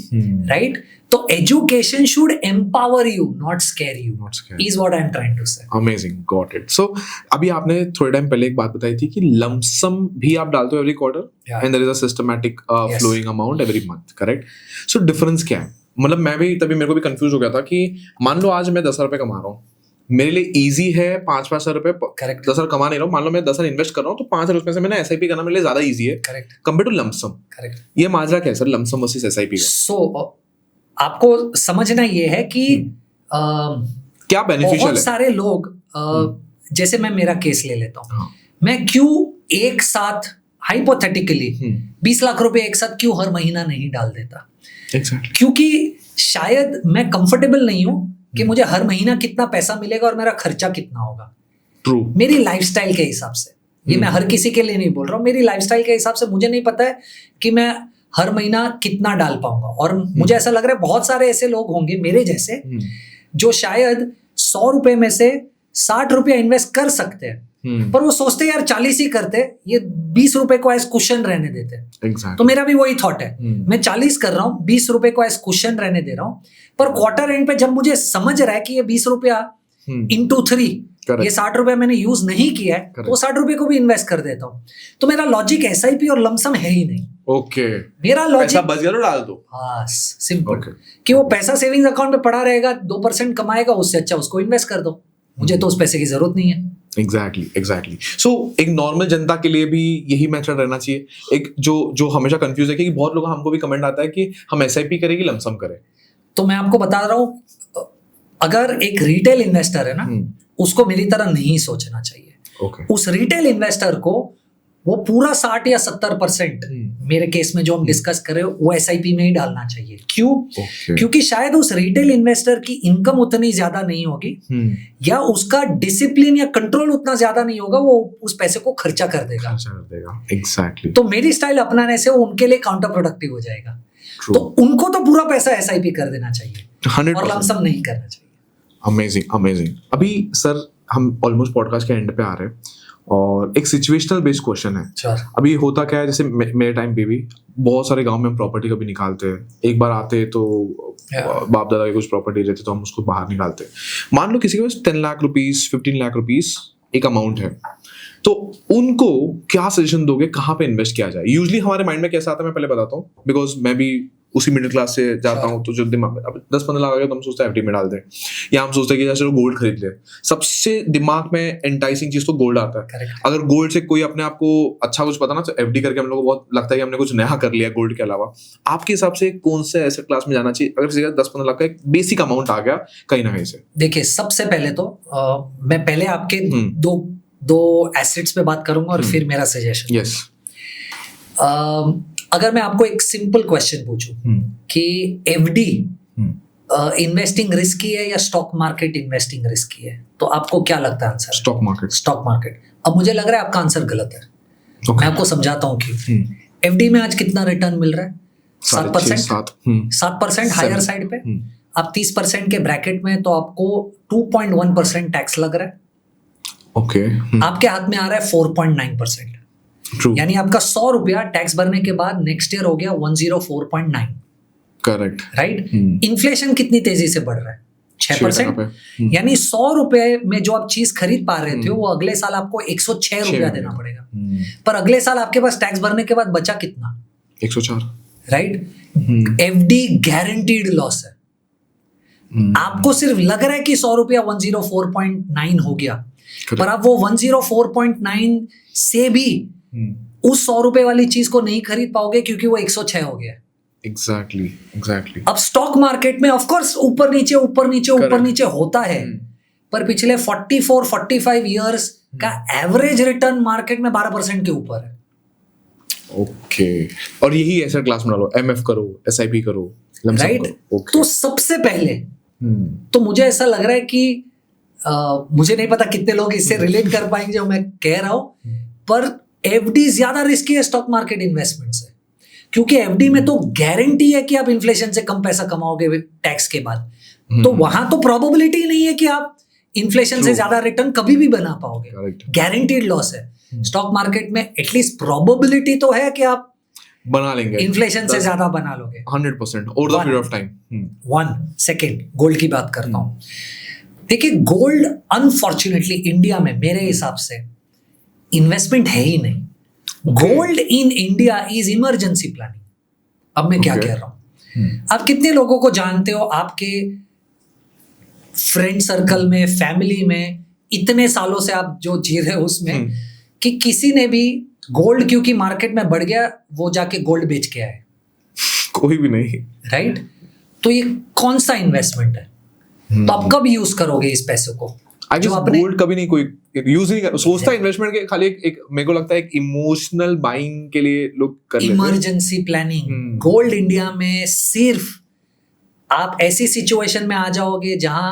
राइट, तो education should empower you, not scare you, is what I am trying to say. Amazing, got it. So अभी आपने थोड़े टाइम पहले एक बात बताई थी कि लमसम भी आप डालते हो every quarter and there is a systematic flowing amount every month, correct? So difference क्या है? मतलब मैं भी तभी मेरे को भी कंफ्यूज हो गया था कि मान लो आज मैं 10 रुपए कमा रहा हूँ, मेरे लिए इजी है 5 रुपए, करेक्ट, 10 कमा नहीं रहा हूँ, मान लो मैं 10 इन्वेस्ट कर रहा हूँ तो 5 रुपए से मैंने एसआईपी करना मेरे लिए ज्यादा इजी है, correct, compare to lump sum. Correct. ये माजरा क्या है सर, लमसम वर्सेस एसआईपी का? सो आपको समझना ये है कि क्या बेनिफिशियल है? बहुत सारे लोग जैसे मैं मेरा केस ले लेता हूँ, मैं क्यों एक साथ हाइपोथेटिकली 20 लाख रुपए एक साथ क्यों हर महीना नहीं डाल देता? क्योंकि शायद मैं कंफर्टेबल नहीं हूं कि मुझे हर महीना कितना पैसा मिलेगा और मेरा खर्चा कितना होगा। ट्रू। मेरी लाइफस्टाइल के हिसाब से, ये मैं हर किसी के लिए नहीं बोल रहा हूँ, मेरी लाइफस्टाइल के हिसाब से मुझे नहीं पता है कि मैं हर महीना कितना डाल पाऊंगा। और मुझे ऐसा लग रहा है बहुत सारे ऐसे लोग होंगे मेरे जैसे जो शायद 100 रुपए में से 60 रुपया इन्वेस्ट कर सकते हैं, पर वो सोचते यार 40 ही करते, ये 20 रुपए को एज कुशन रहने देते। exactly. तो मेरा भी वही थॉट है, मैं 40 कर रहा हूँ, 20 रुपए को एज कुशन रहने दे रहा हूँ, पर क्वार्टर एंड पे जब मुझे समझ रहा है कि ये 20 रुपया इंटू 3, ये 60 रुपए मैंने यूज नहीं किया है, तो 60 रुपए को भी इन्वेस्ट कर देता हूँ। तो मेरा लॉजिक एसआईपी और लमसम है ही नहीं। ओके, मेरा लॉजिक बच गया तो डाल दो, हाँ, सिंपल, कि वो पैसा सेविंग्स अकाउंट में पड़ा रहेगा, 2% कमाएगा, उससे अच्छा उसको इन्वेस्ट कर दो, मुझे तो उस पैसे की जरूरत नहीं है। एग्जैक्टली। सो एक नॉर्मल जनता के लिए भी यही मेथड रहना चाहिए। एक जो हमेशा कंफ्यूज है कि बहुत लोग, हमको भी कमेंट आता है कि हम एसआईपी करें कि लमसम करें। तो मैं आपको बता रहा हूँ, अगर एक रिटेल इन्वेस्टर है ना, उसको मेरी तरह नहीं सोचना चाहिए। उस रिटेल इन्वेस्टर को वो पूरा 60 या 70% मेरे केस में जो हम डिस्कस कर रहे हो वो एसआईपी में ही डालना चाहिए। क्यों? क्योंकि शायद उस रिटेल इन्वेस्टर की इनकम उतनी ज्यादा नहीं होगी, या उसका डिसिप्लिन या कंट्रोल उतना ज्यादा नहीं होगा, वो उस पैसे को खर्चा कर देगा। एग्जैक्टली। तो मेरी स्टाइल अपनाने से वो उनके लिए काउंटर प्रोडक्टिव हो जाएगा। तो उनको तो पूरा पैसा एसआईपी कर देना चाहिए और लमसम नहीं करना चाहिए। अमेजिंग। अभी सर हम ऑलमोस्ट पॉडकास्ट के एंड पे आ रहे हैं और एक सिचुएशनल बेस्ड क्वेश्चन है। अभी होता क्या है, जैसे मेरे टाइम पे भी बहुत सारे गांव में हम प्रॉपर्टी कभी निकालते हैं, एक बार आते तो बाप दादा की कुछ प्रॉपर्टी रहती तो हम उसको बाहर निकालते। मान लो किसी के पास 10 लाख रुपीस, 15 लाख रुपीस एक अमाउंट है, तो उनको क्या सजेशन दोगे, कहाँ पे इन्वेस्ट किया जाए? यूजुअली हमारे माइंड में कैसा आता है मैं पहले बताता हूँ, बिकॉज मैं भी उसी मिडिल क्लास से जाता हूँ, तो जो दिमाग में अब 10-15 लाख आ गया तो हम सोचते हैं एफडी में डाल दें, या हम सोचते हैं कि चलो गोल्ड खरीद ले। सबसे दिमाग में एंटाइसिंग चीज तो गोल्ड आता है। Correct. अगर गोल्ड से कोई अपने आप को अच्छा कुछ पता ना, तो एफडी करके हम लोग को बहुत लगता है कि हमने कुछ नया कर लिया गोल्ड के अलावा। आपके हिसाब से कौन से एसेट क्लास में जाना चाहिए अगर किसी का 10-15 लाख का एक बेसिक अमाउंट आ गया कहीं ना कहीं से? देखिए, सबसे पहले तो मैं पहले आपके दो एसेट्स पे बात करूंगा और फिर मेरा सजेशन। यस। अगर मैं आपको एक सिंपल क्वेश्चन पूछूं कि एफडी इन्वेस्टिंग रिस्की है या स्टॉक मार्केट इन्वेस्टिंग रिस्की है, तो आपको क्या लगता है आंसर? Stock market. अब मुझे लग रहा है आपका आंसर गलत है। मैं आपको समझाता हूँ कि एफडी में आज कितना रिटर्न मिल रहा है? 7% हायर साइड पे। आप 30% के ब्रैकेट में, तो आपको 2.1% टैक्स लग रहा है। ओके। आपके हाथ में आ रहा है 4.9%। यानी आपका 100 रुपया टैक्स भरने के बाद नेक्स्ट ईयर हो गया 104.9। Correct, right? इन्फ्लेशन कितनी तेजी से बढ़ रहा है? 6%। यानी 100 रुपए में जो आप चीज खरीद पा रहे थे, वो अगले साल आपको 106 रुपया देना पड़ेगा। पर अगले साल आपके पास टैक्स भरने के बाद बचा कितना? 104, राइट? एफडी गारंटीड लॉस है। आपको सिर्फ लग रहा है कि 100 रुपया 104.9 हो गया, पर आप वो 104.9 से भी उस 100 रुपए वाली चीज को नहीं खरीद पाओगे क्योंकि वो 106 हो गया। एग्जैक्टली। अब स्टॉक मार्केट में ऑफ कोर्स ऊपर नीचे होता है, पर पिछले 44-45 इयर्स का एवरेज रिटर्न मार्केट में 12% के ऊपर है। ओके। और यही एसेट क्लास में डालो, एमएफ करो, एसआईपी करो, राइट? तो सबसे पहले तो मुझे ऐसा लग रहा है कि मुझे नहीं पता कितने लोग इससे रिलेट कर पाएंगे जो मैं कह रहा हूं, पर एफडी ज्यादा रिस्की है स्टॉक मार्केट इन्वेस्टमेंट से, क्योंकि एफडी में तो गारंटी है कि आप इन्फ्लेशन से कम पैसा कमाओगे टैक्स के बाद, तो वहां तो प्रोबेबिलिटी नहीं है कि आप इन्फ्लेशन से ज्यादा रिटर्न कभी भी बना पाओगे, गारंटीड लॉस है। स्टॉक मार्केट में एटलीस्ट प्रोबेबिलिटी तो है कि आप बना लेंगे, इन्फ्लेशन से ज्यादा बना लोगे 100% over the period of time. 1 second gold की बात करता हूं। देखिए गोल्ड अनफॉर्चुनेटली इंडिया में मेरे हिसाब से इन्वेस्टमेंट है ही नहीं। Gold in India is emergency planning. अब मैं क्या कह रहा हूं, आप कितने लोगों को जानते हो आपके फ्रेंड सर्कल में, फैमिली में, इतने सालों से आप जो जी रहे हो उसमें कि किसी ने भी गोल्ड क्योंकि मार्केट में बढ़ गया वो जाके गोल्ड बेच के आए? कोई भी नहीं, राइट? तो ये कौन सा इन्वेस्टमेंट है? तो आप कब यूज करोगे इस पैसे को? जो आपने गोल्ड कभी नहीं कोई यूज नहीं कर सोचता इन्वेस्टमेंट के, खाली एक मेरे को लगता है एक इमोशनल बाइंग के लिए लोग कर लेते हैं, इमरजेंसी प्लानिंग। गोल्ड इंडिया में सिर्फ आप ऐसी सिचुएशन में आ जाओगे जहां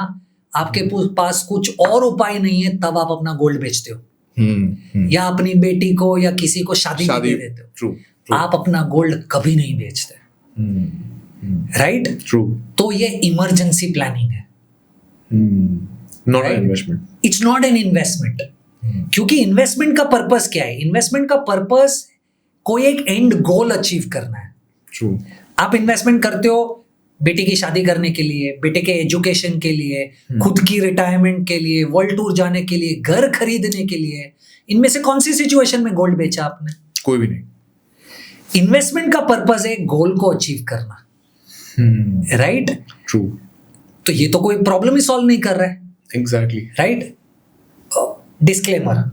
आपके पास कुछ और उपाय नहीं है, तब आप अपना गोल्ड बेचते हो या अपनी बेटी को या किसी को शादी में दे देते हो। ट्रू, आप अपना गोल्ड कभी नहीं बेचते, राइट? ट्रू। तो ये इमरजेंसी प्लानिंग है, not an investment. It's not an investment. क्योंकि इन्वेस्टमेंट का पर्पस क्या है? इन्वेस्टमेंट का पर्पस कोई एक एंड गोल अचीव करना है। ट्रू। आप इन्वेस्टमेंट करते हो बेटी की शादी करने के लिए, बेटे के एजुकेशन के लिए, खुद की रिटायरमेंट के लिए, वर्ल्ड टूर जाने के लिए, घर खरीदने के लिए। इनमें से कौन सी सिचुएशन में गोल्ड बेचा आपने? कोई भी नहीं। इन्वेस्टमेंट का पर्पस है गोल को अचीव करना, राइट? ट्रू। तो ये तो कोई प्रॉब्लम ही सॉल्व नहीं कर रहा है, एग्जैक्टली, राइट? डिस्क्लेमर,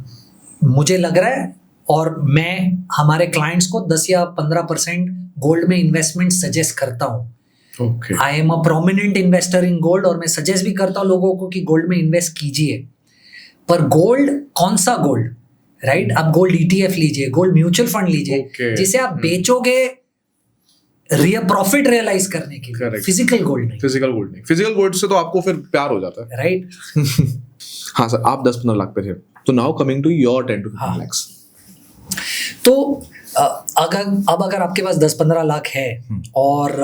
मुझे लग रहा है और मैं हमारे क्लाइंट्स को 10 या 15% गोल्ड में इन्वेस्टमेंट सजेस्ट करता हूं। I am a prominent investor in gold और मैं सजेस्ट भी करता हूं लोगों को कि गोल्ड में इन्वेस्ट कीजिए। पर गोल्ड कौन सा गोल्ड, राइट? आप गोल्ड ETF लीजिए, गोल्ड म्यूचुअल फंड लीजिए, जिसे आप बेचोगे प्रॉफिट रियलाइज करने के लिए, फिजिकल गोल्ड नहीं। फिजिकल गोल्ड नहीं, फिजिकल गोल्ड से तो आपको फिर प्यार हो जाता है, राइट? हाँ सर, आप 10-15 लाख पे थे, तो now coming to your 10 to 15 lakhs। तो अगर आपके पास 10-15 लाख है और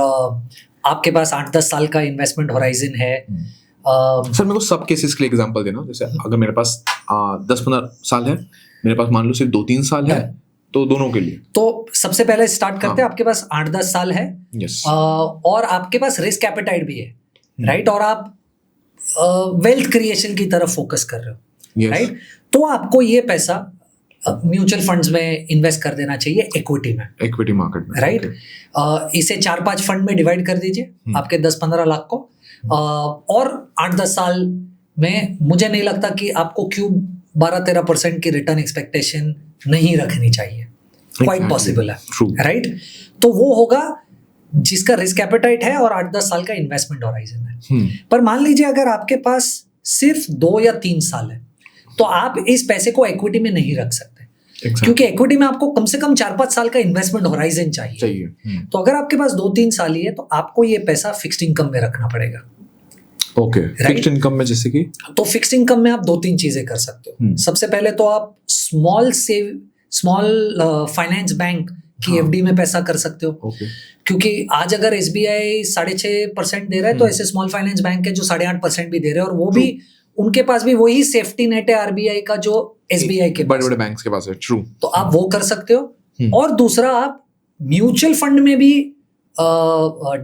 आपके पास 8-10 साल का इन्वेस्टमेंट होराइजन है, सर मेरे को सब केसेस के लिए एग्जांपल देना। जैसे अगर मेरे पास 10-15 साल है, मेरे पास मान लो सिर्फ 2-3 साल है, तो दोनों के लिए तो सबसे पहले स्टार्ट करते हैं। आपके पास 8-10 साल है, और आपके पास रिस्क एपेटाइट भी है, राइट? और आप वेल्थ क्रिएशन की तरफ फोकस कर रहे हो, राइट? तो आपको ये पैसा म्यूचुअल फंड्स में इन्वेस्ट कर देना चाहिए, इक्विटी में, इक्विटी मार्केट में, राइट? इसे 4-5 फंड में डिवाइड कर दीजिए आपके 10-15 लाख को, और 8-10 साल में मुझे नहीं लगता कि आपको क्यों 12-13% की रिटर्न एक्सपेक्टेशन नहीं रखनी चाहिए। क्वाइट पॉसिबल है, राइट? तो वो होगा जिसका रिस्क एपेटाइट है और 8-10 साल का इन्वेस्टमेंट होराइजन है। पर मान लीजिए अगर आपके पास सिर्फ 2 या 3 साल है, तो आप इस पैसे को इक्विटी में नहीं रख सकते, क्योंकि इक्विटी में आपको कम से कम 4-5 साल का इन्वेस्टमेंट होराइजन चाहिए। तो अगर आपके पास 2-3 साल ही है, तो आपको ये पैसा फिक्स्ड इनकम में रखना पड़ेगा। फिक्स्ड इनकम में जैसे कि, तो फिक्स्ड इनकम में आप 2-3 चीजें कर सकते हो। सबसे पहले तो आप स्मॉल फाइनेंस बैंक की FD में पैसा कर सकते हो, क्योंकि आज अगर SBI 6.5% दे रहा है, तो ऐसे स्मॉल फाइनेंस बैंक है जो 8.5% भी दे रहे हैं, और वो भी उनके पास भी वही सेफ्टी नेट है RBI का जो SBI के बड़े-बड़े बैंक्स के पास है। ट्रू। तो आप वो कर सकते हो। और दूसरा, आप म्यूचुअल फंड में भी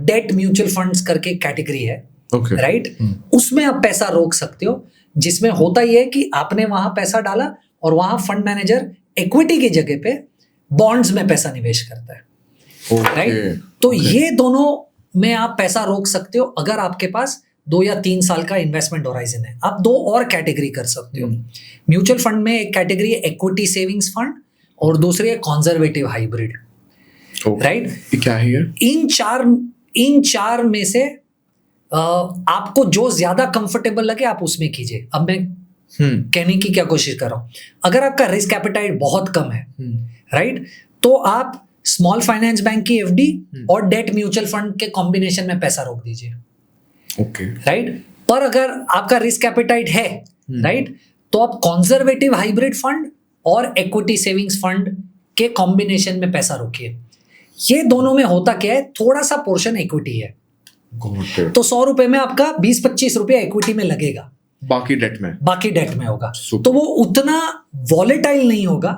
डेट म्यूचुअल फंड्स करके कैटेगरी है, राइट? उसमें आप पैसा रोक सकते हो, जिसमें होता ही है कि आपने वहां पैसा डाला और वहां फंड मैनेजर इक्विटी की जगह पे बॉन्ड्स में पैसा निवेश करता है, राइट? तो ये दोनों में आप पैसा रोक सकते हो अगर आपके पास 2 या 3 साल का इन्वेस्टमेंट होराइजन है। आप 2 और कैटेगरी कर सकते हो। म्यूचुअल फंड में एक कैटेगरी है इक्विटी सेविंग्स फंड, और दूसरी है कंजर्वेटिव हाइब्रिड, राइट? क्या है? इन चार में से आपको जो ज्यादा कंफर्टेबल लगे आप उसमें कीजिए। अब मैं कहने की क्या कोशिश कर रहा हूं, अगर आपका रिस्क एपेटाइट बहुत कम है, राइट, तो आप स्मॉल फाइनेंस बैंक की FD और डेट म्यूचुअल फंड के कॉम्बिनेशन में पैसा रोक दीजिए, राइट? पर अगर आपका रिस्क एपेटाइट है, राइट, तो आप कंजर्वेटिव हाइब्रिड फंड और इक्विटी सेविंग्स फंड के कॉम्बिनेशन में पैसा रोकिए। ये दोनों में होता क्या है, थोड़ा सा पोर्शन इक्विटी है, तो 100 रुपए में आपका 20-25 रुपया इक्विटी में लगेगा, बाकी डेट में होगा। तो वो उतना वॉलेटाइल नहीं होगा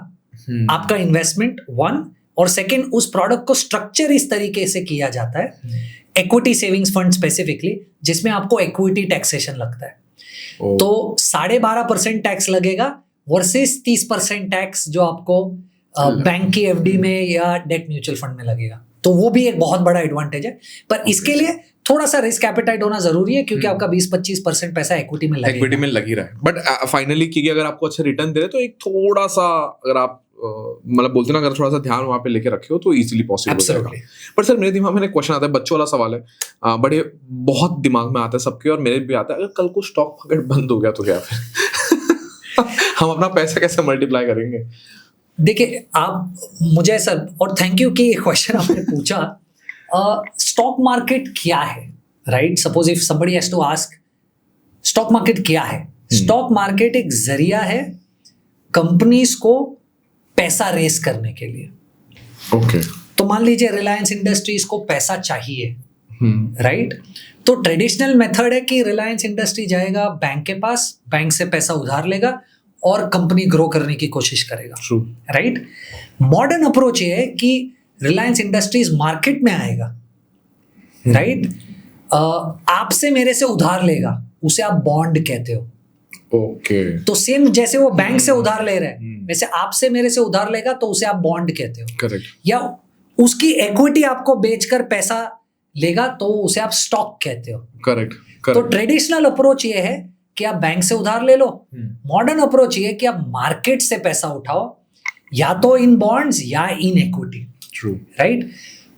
आपका इन्वेस्टमेंट, वन, और सेकंड उस प्रोडक्ट को स्ट्रक्चर इस तरीके से किया जाता है, इक्विटी सेविंग्स फंड स्पेसिफिकली, जिसमें आपको इक्विटी टैक्सेशन लगता है। तो 12.5% टैक्स लगेगा वर्सेस 30% टैक्स जो आपको बैंक की एफडी में या डेट म्यूचुअल फंड में लगेगा। तो वो भी एक बहुत बड़ा एडवांटेज है, पर इसके लिए थोड़ा सा रिस्क एपेटाइट होना जरूरी है, क्योंकि आपका 20-25% पैसा इक्विटी में लग ही रहा है। बट फाइनली क्योंकि अगर आपको अच्छा रिटर्न दे रहे तो एक थोड़ा सा, अगर आप मतलब बोलते ना, अगर थोड़ा सा ध्यान वहां पे लेके रखे हो तो इजीली पॉसिबल हो जाएगा। पर सर मेरे दिमाग में एक क्वेश्चन आता है, बच्चों वाला सवाल है, बड़े बहुत दिमाग में आता है सबके, और मेरे भी आता है, अगर कल को स्टॉक मार्केट बंद हो गया तो क्या फिर हम अपना पैसा कैसे मल्टीप्लाई करेंगे? देखिए, आप मुझे ऐसा, और थैंक यू कि ये क्वेश्चन आपने पूछा। स्टॉक मार्केट क्या है, right? Suppose if somebody has to ask stock market क्या है, स्टॉक मार्केट एक जरिया है कंपनीज को पैसा रेस करने के लिए। ओके। तो मान लीजिए रिलायंस इंडस्ट्रीज को पैसा चाहिए, राइट? तो ट्रेडिशनल मेथड है कि रिलायंस इंडस्ट्री जाएगा बैंक के पास, बैंक से पैसा उधार लेगा और कंपनी ग्रो करने की कोशिश करेगा, राइट? मॉडर्न अप्रोच ये है कि रिलायंस इंडस्ट्रीज मार्केट में आएगा, राइट? आपसे मेरे से उधार लेगा, उसे आप बॉन्ड कहते हो। ओके। तो सेम जैसे वो बैंक से उधार ले रहे हैं, वैसे आपसे मेरे से उधार लेगा तो उसे आप बॉन्ड कहते हो। करेक्ट। या उसकी इक्विटी आपको बेचकर पैसा लेगा तो उसे आप स्टॉक कहते हो। करेक्ट। तो ट्रेडिशनल अप्रोच ये है कि आप बैंक से उधार ले लो, मॉडर्न अप्रोच ये है कि आप मार्केट से पैसा उठाओ, या तो इन बॉन्ड्स या इन इक्विटी, राइट?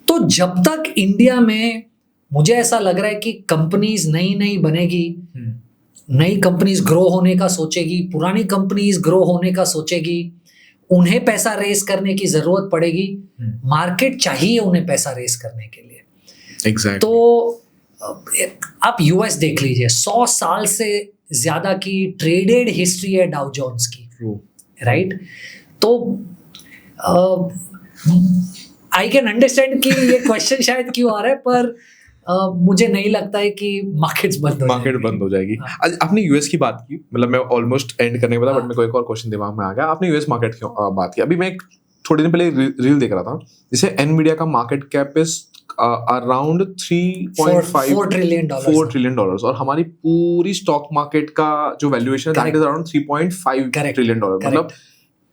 तो जब तक इंडिया में मुझे ऐसा लग रहा है कि कंपनीज नई बनेगी, नई कंपनीज ग्रो होने का सोचेगी, पुरानी कंपनीज ग्रो होने का सोचेगी, उन्हें पैसा रेस करने की जरूरत पड़ेगी, मार्केट चाहिए उन्हें पैसा रेस करने के लिए। Exactly. तो आप यूएस देख लीजिए, 100 साल से ज्यादा की ट्रेडेड हिस्ट्री है डाउ जोन्स की, राइट? तो आई कैन अंडरस्टैंड कि ये क्वेश्चन शायद क्यों आ रहा है, पर मुझे नहीं लगता है कि मार्केट बंद हो जाएगी। आज आपने यूएस की बात की, मतलब मैं ऑलमोस्ट एंड करने वाला, बट मेरे को एक और क्वेश्चन दिमाग में आ गया। आपने यूएस मार्केट की बात की, अभी मैं एक थोड़े दिन पहले रील देख रहा था, जिसे एनवीडिया का market cap is around 4 trillion dollars, और हमारी पूरी स्टॉक मार्केट का जो वैल्यूएशन है that is around 3.5 trillion dollar. मतलब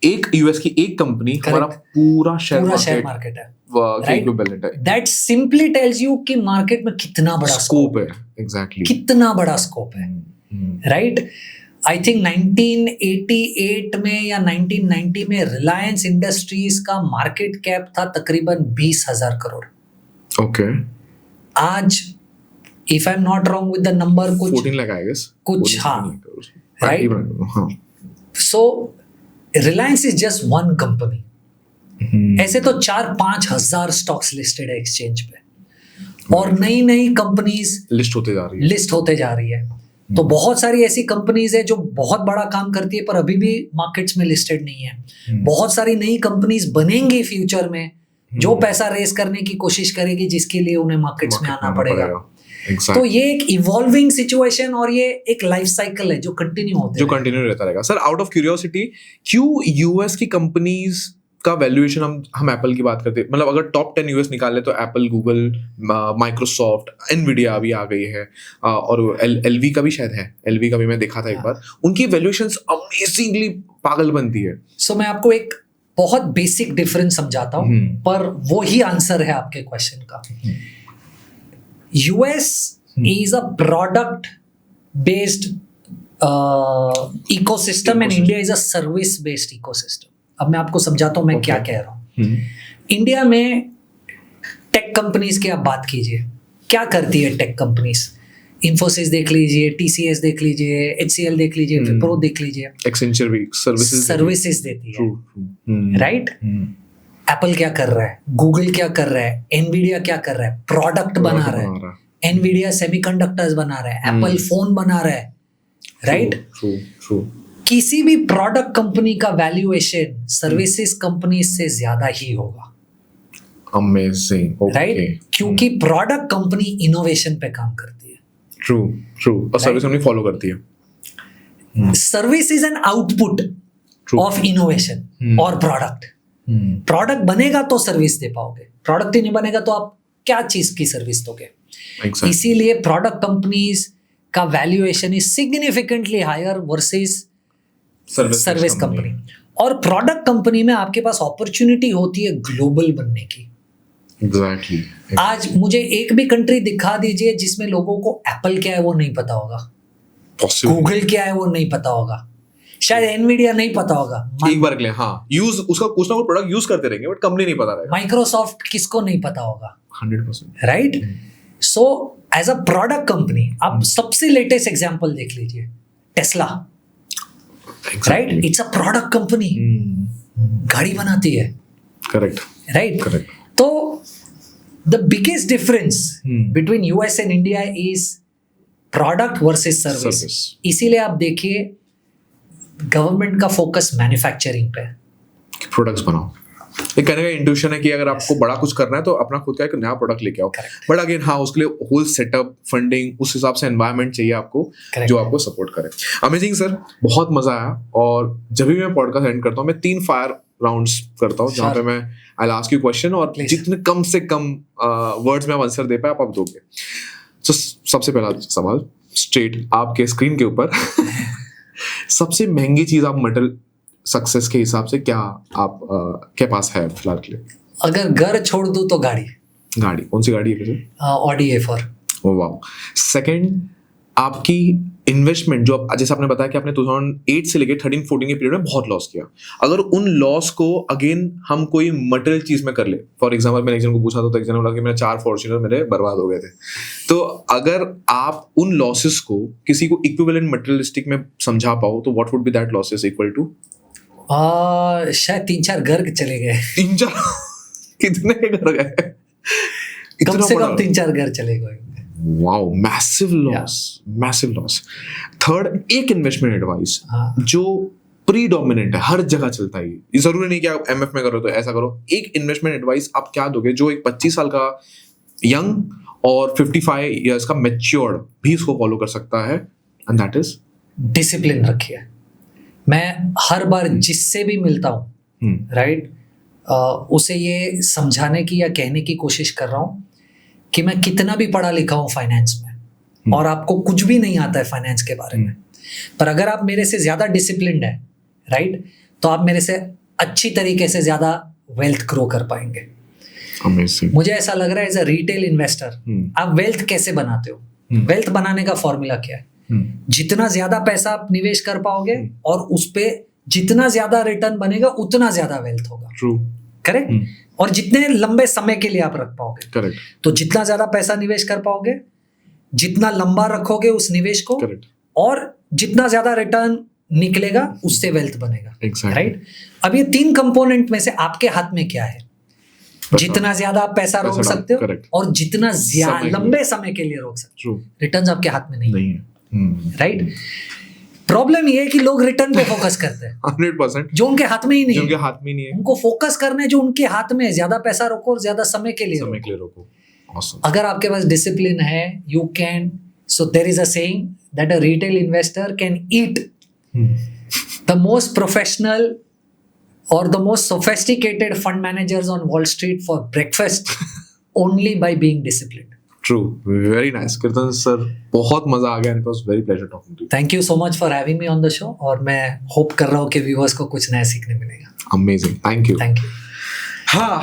एक यूएस की एक कंपनी हमारा पूरा शेयर मार्केट है, दैट सिंपली टेल्स यू कि मार्केट में कितना बड़ा स्कोप है। एग्जैक्टली, कितना बड़ा स्कोप है, राइट? आई थिंक 1988 में या 1990 में रिलायंस इंडस्ट्रीज का मार्केट कैप था तकरीबन 20,000 करोड़। ओके। आज if I am not wrong with the number, कुछ 14 लाख आई गेस, कुछ, हाँ, right? So Reliance is just one company. ऐसे तो 4-5 हजार स्टॉक्स लिस्टेड है एक्सचेंज पे, और नई कंपनीज लिस्ट होते जा रही है। तो बहुत सारी ऐसी कंपनीज है जो बहुत बड़ा काम करती है पर अभी भी मार्केट्स में लिस्टेड नहीं है। बहुत सारी नई कंपनीज बनेंगी फ्यूचर में जो पैसा रेस करने की कोशिश करेगी, जिसके लिए उन्हें मार्केट्स में आना पड़ेगा। तो ये एक इवॉल्विंग सिचुएशन और ये एक लाइफ साइकिल है जो कंटिन्यू रहता रहेगा। सर, आउट ऑफ क्यूरियोसिटी, क्यों यूएस की कंपनीज का वैल्यूएशन, हम एप्पल की बात करते हैं, मतलब अगर टॉप 10 यूएस निकाल ले तो एप्पल, गूगल, माइक्रोसॉफ्ट, एनवीडिया अभी आ गई है, और एलवी का भी शायद है, एलवी का भी मैं देखा था एक बार, उनकी वैल्यूएशंस अमेजिंगली पागल बनती है। सो मैं आपको एक बहुत बेसिक डिफरेंस समझाता हूँ, पर वो ही आंसर है आपके क्वेश्चन का। US is a product based ecosystem and India is a service based ecosystem. अब मैं आपको समझाता हूं मैं क्या कह रहा हूं। इंडिया में टेक कंपनीज की आप बात कीजिए, क्या करती है टेक कंपनीज? इन्फोसिस देख लीजिए, टीसीएस देख लीजिए, एचसीएल देख लीजिए, विप्रो देख लीजिए, एक्सेंचर भी सर्विसेज देती है, राइट? एप्पल क्या कर रहा है, गूगल क्या कर रहा है, एनवीडिया क्या कर रहा है? प्रोडक्ट बना रहा है। एनवीडिया सेमीकंडक्टर्स बना रहा है, एप्पल फोन बना रहा है, राइट? किसी भी प्रोडक्ट कंपनी का वैल्यूएशन सर्विसेज कंपनी से ज्यादा ही होगा। Amazing, right? क्योंकि प्रोडक्ट कंपनी इनोवेशन पे काम करती है। ट्रू, और सर्विस कंपनी फॉलो करती है। Service is an output of innovation और प्रोडक्ट। प्रोडक्ट बनेगा तो सर्विस दे पाओगे, प्रोडक्ट ही नहीं बनेगा तो आप क्या चीज की सर्विस दोगे? इसीलिए प्रोडक्ट कंपनीज का valuation is significantly higher versus service company. और प्रोडक्ट कंपनी में आपके पास अपॉर्चुनिटी होती है ग्लोबल बनने की। Exactly. आज मुझे एक भी कंट्री दिखा दीजिए जिसमें लोगों को एप्पल क्या है वो नहीं पता होगा, गूगल क्या है वो नहीं पता होगा, शायद एनवीडिया नहीं पता होगा। एक बार के लिए हाँ, यूज उसका कुछ ना कुछ प्रोडक्ट यूज करते रहेंगे, बट कंपनी नहीं पता रहेगा। माइक्रोसॉफ्ट किसको नहीं पता होगा? 100%, right? So as a product company आप सबसे लेटेस्ट एग्जांपल देख लीजिए, Tesla, right? It's a product company, गाड़ी बनाती है, करेक्ट, राइट? तो the biggest difference between US and India is product versus service. इसीलिए आप देखिए गवर्नमेंट का फोकस मैन्युफैक्चरिंग पे है, प्रोडक्ट्स बनाओ। ये कहने का इंट्यूशन है कि अगर आपको बड़ा कुछ करना है तो अपना खुद का एक नया प्रोडक्ट लेके आओ। बट अगेन हाँ, उसके लिए होल सेटअप, फंडिंग, उस हिसाब से एनवायरनमेंट चाहिए आपको जो आपको सपोर्ट करे। अमेजिंग सर, बहुत मजा आया। और जब भी मैं पॉडकास्ट एंड करता हूँ मैं 3 फायर राउंड्स करता हूँ जहाँ पे मैं I will ask you question और जितने कम से कम वर्ड्स में आप आंसर दे पाए आप दोगे। तो सबसे पहला सवाल स्ट्रेट आपके स्क्रीन के ऊपर सबसे महंगी चीज आप मटेरियल सक्सेस के हिसाब से क्या आप के पास है फिलहाल के लिए? अगर घर छोड़ दूं तो गाड़ी। कौन सी गाड़ी है? Audi A4। Oh wow. Second, आपकी इन्वेस्टमेंट जो आप, जैसे आपने बताया कि आपने 2008 से लेके 13-14 के पीरियड में बहुत लॉस किया, अगर उन लॉस को अगेन हम कोई मटेरियल चीज में कर ले, फॉर एग्जांपल मैंने एक जन को पूछा था तो एक जन बोला कि मेरे 4 फॉर्च्यूनर मेरे बर्बाद हो गए थे, तो अगर आप उन लॉसेस को किसी को इक्विवेलेंट मटेरियलिस्टिक में समझा पाओ तो what would be that losses equal to? शायद 3-4 घर चले गए। 3-4 कितने घर गए? कम से कम 3-4 घर चले गए। Wow, massive loss. थर्ड, एक इन्वेस्टमेंट एडवाइस जो प्रीडोमिनेंट है, हर जगह चलता है, ये जरूरी नहीं कि आप एमएफ में करो तो ऐसा करो, एक इन्वेस्टमेंट एडवाइस आप क्या दोगे जो एक 25 साल का यंग और 55 इयर्स का मैच्योर्ड भी इसको फॉलो कर सकता है? एंड दैट इज डिसिप्लिन रखिए। मैं हर बार जिससे भी मिलता हूँ राइट, उसे ये समझाने की या कहने की कोशिश कर रहा हूँ कि मैं कितना भी पढ़ा लिखा हूँ फाइनेंस में और आपको कुछ भी नहीं आता है फाइनेंस के बारे में, पर अगर आप मेरे से ज्यादा डिसिप्लिन्ड है राइट, तो आप मेरे से अच्छी तरीके से ज्यादा वेल्थ ग्रो कर पाएंगे। Amazing. मुझे ऐसा लग रहा है एज अ रिटेल इन्वेस्टर आप वेल्थ कैसे बनाते हो? वेल्थ बनाने का फॉर्मूला क्या है? जितना ज्यादा पैसा आप निवेश कर पाओगे और उस पे जितना ज्यादा रिटर्न बनेगा उतना ज्यादा वेल्थ होगा। True. करेक्ट? और जितने लंबे समय के लिए आप रख पाओगे, करेक्ट, तो जितना ज्यादा पैसा निवेश कर पाओगे, जितना लंबा रखोगे उस निवेश को, करेक्ट, और जितना ज्यादा रिटर्न निकलेगा उससे वेल्थ बनेगा। Exactly. राइट? अब ये 3 कंपोनेंट में से आपके हाथ में क्या है? जितना ज्यादा आप पैसा रोक सकते हो correct. और जितना लंबे समय के लिए रोक सकते हो। रिटर्न आपके हाथ में नहीं है। राइट? प्रॉब्लम ये है कि लोग रिटर्न पे फोकस करते हैं 100%, जो उनके हाथ में ही नहीं है। उनके हाथ में नहीं है। उनको फोकस करना है जो उनके हाथ में है, ज्यादा पैसा रोको और ज्यादा समय के लिए रोको। Awesome. अगर आपके पास डिसिप्लिन है, you can, so there is a saying that a retail investor can eat the most professional or the most sophisticated fund managers on Wall Street for breakfast only by being disciplined. True, very nice. Kirtan sir, बहुत मजा आ गया, and it was very pleasure talking to you. Thank you so much for having me on the show और मैं hope कर रहा हूँ कि viewers को कुछ नया सीखने मिलेगा. Amazing, thank you. Thank you. हाँ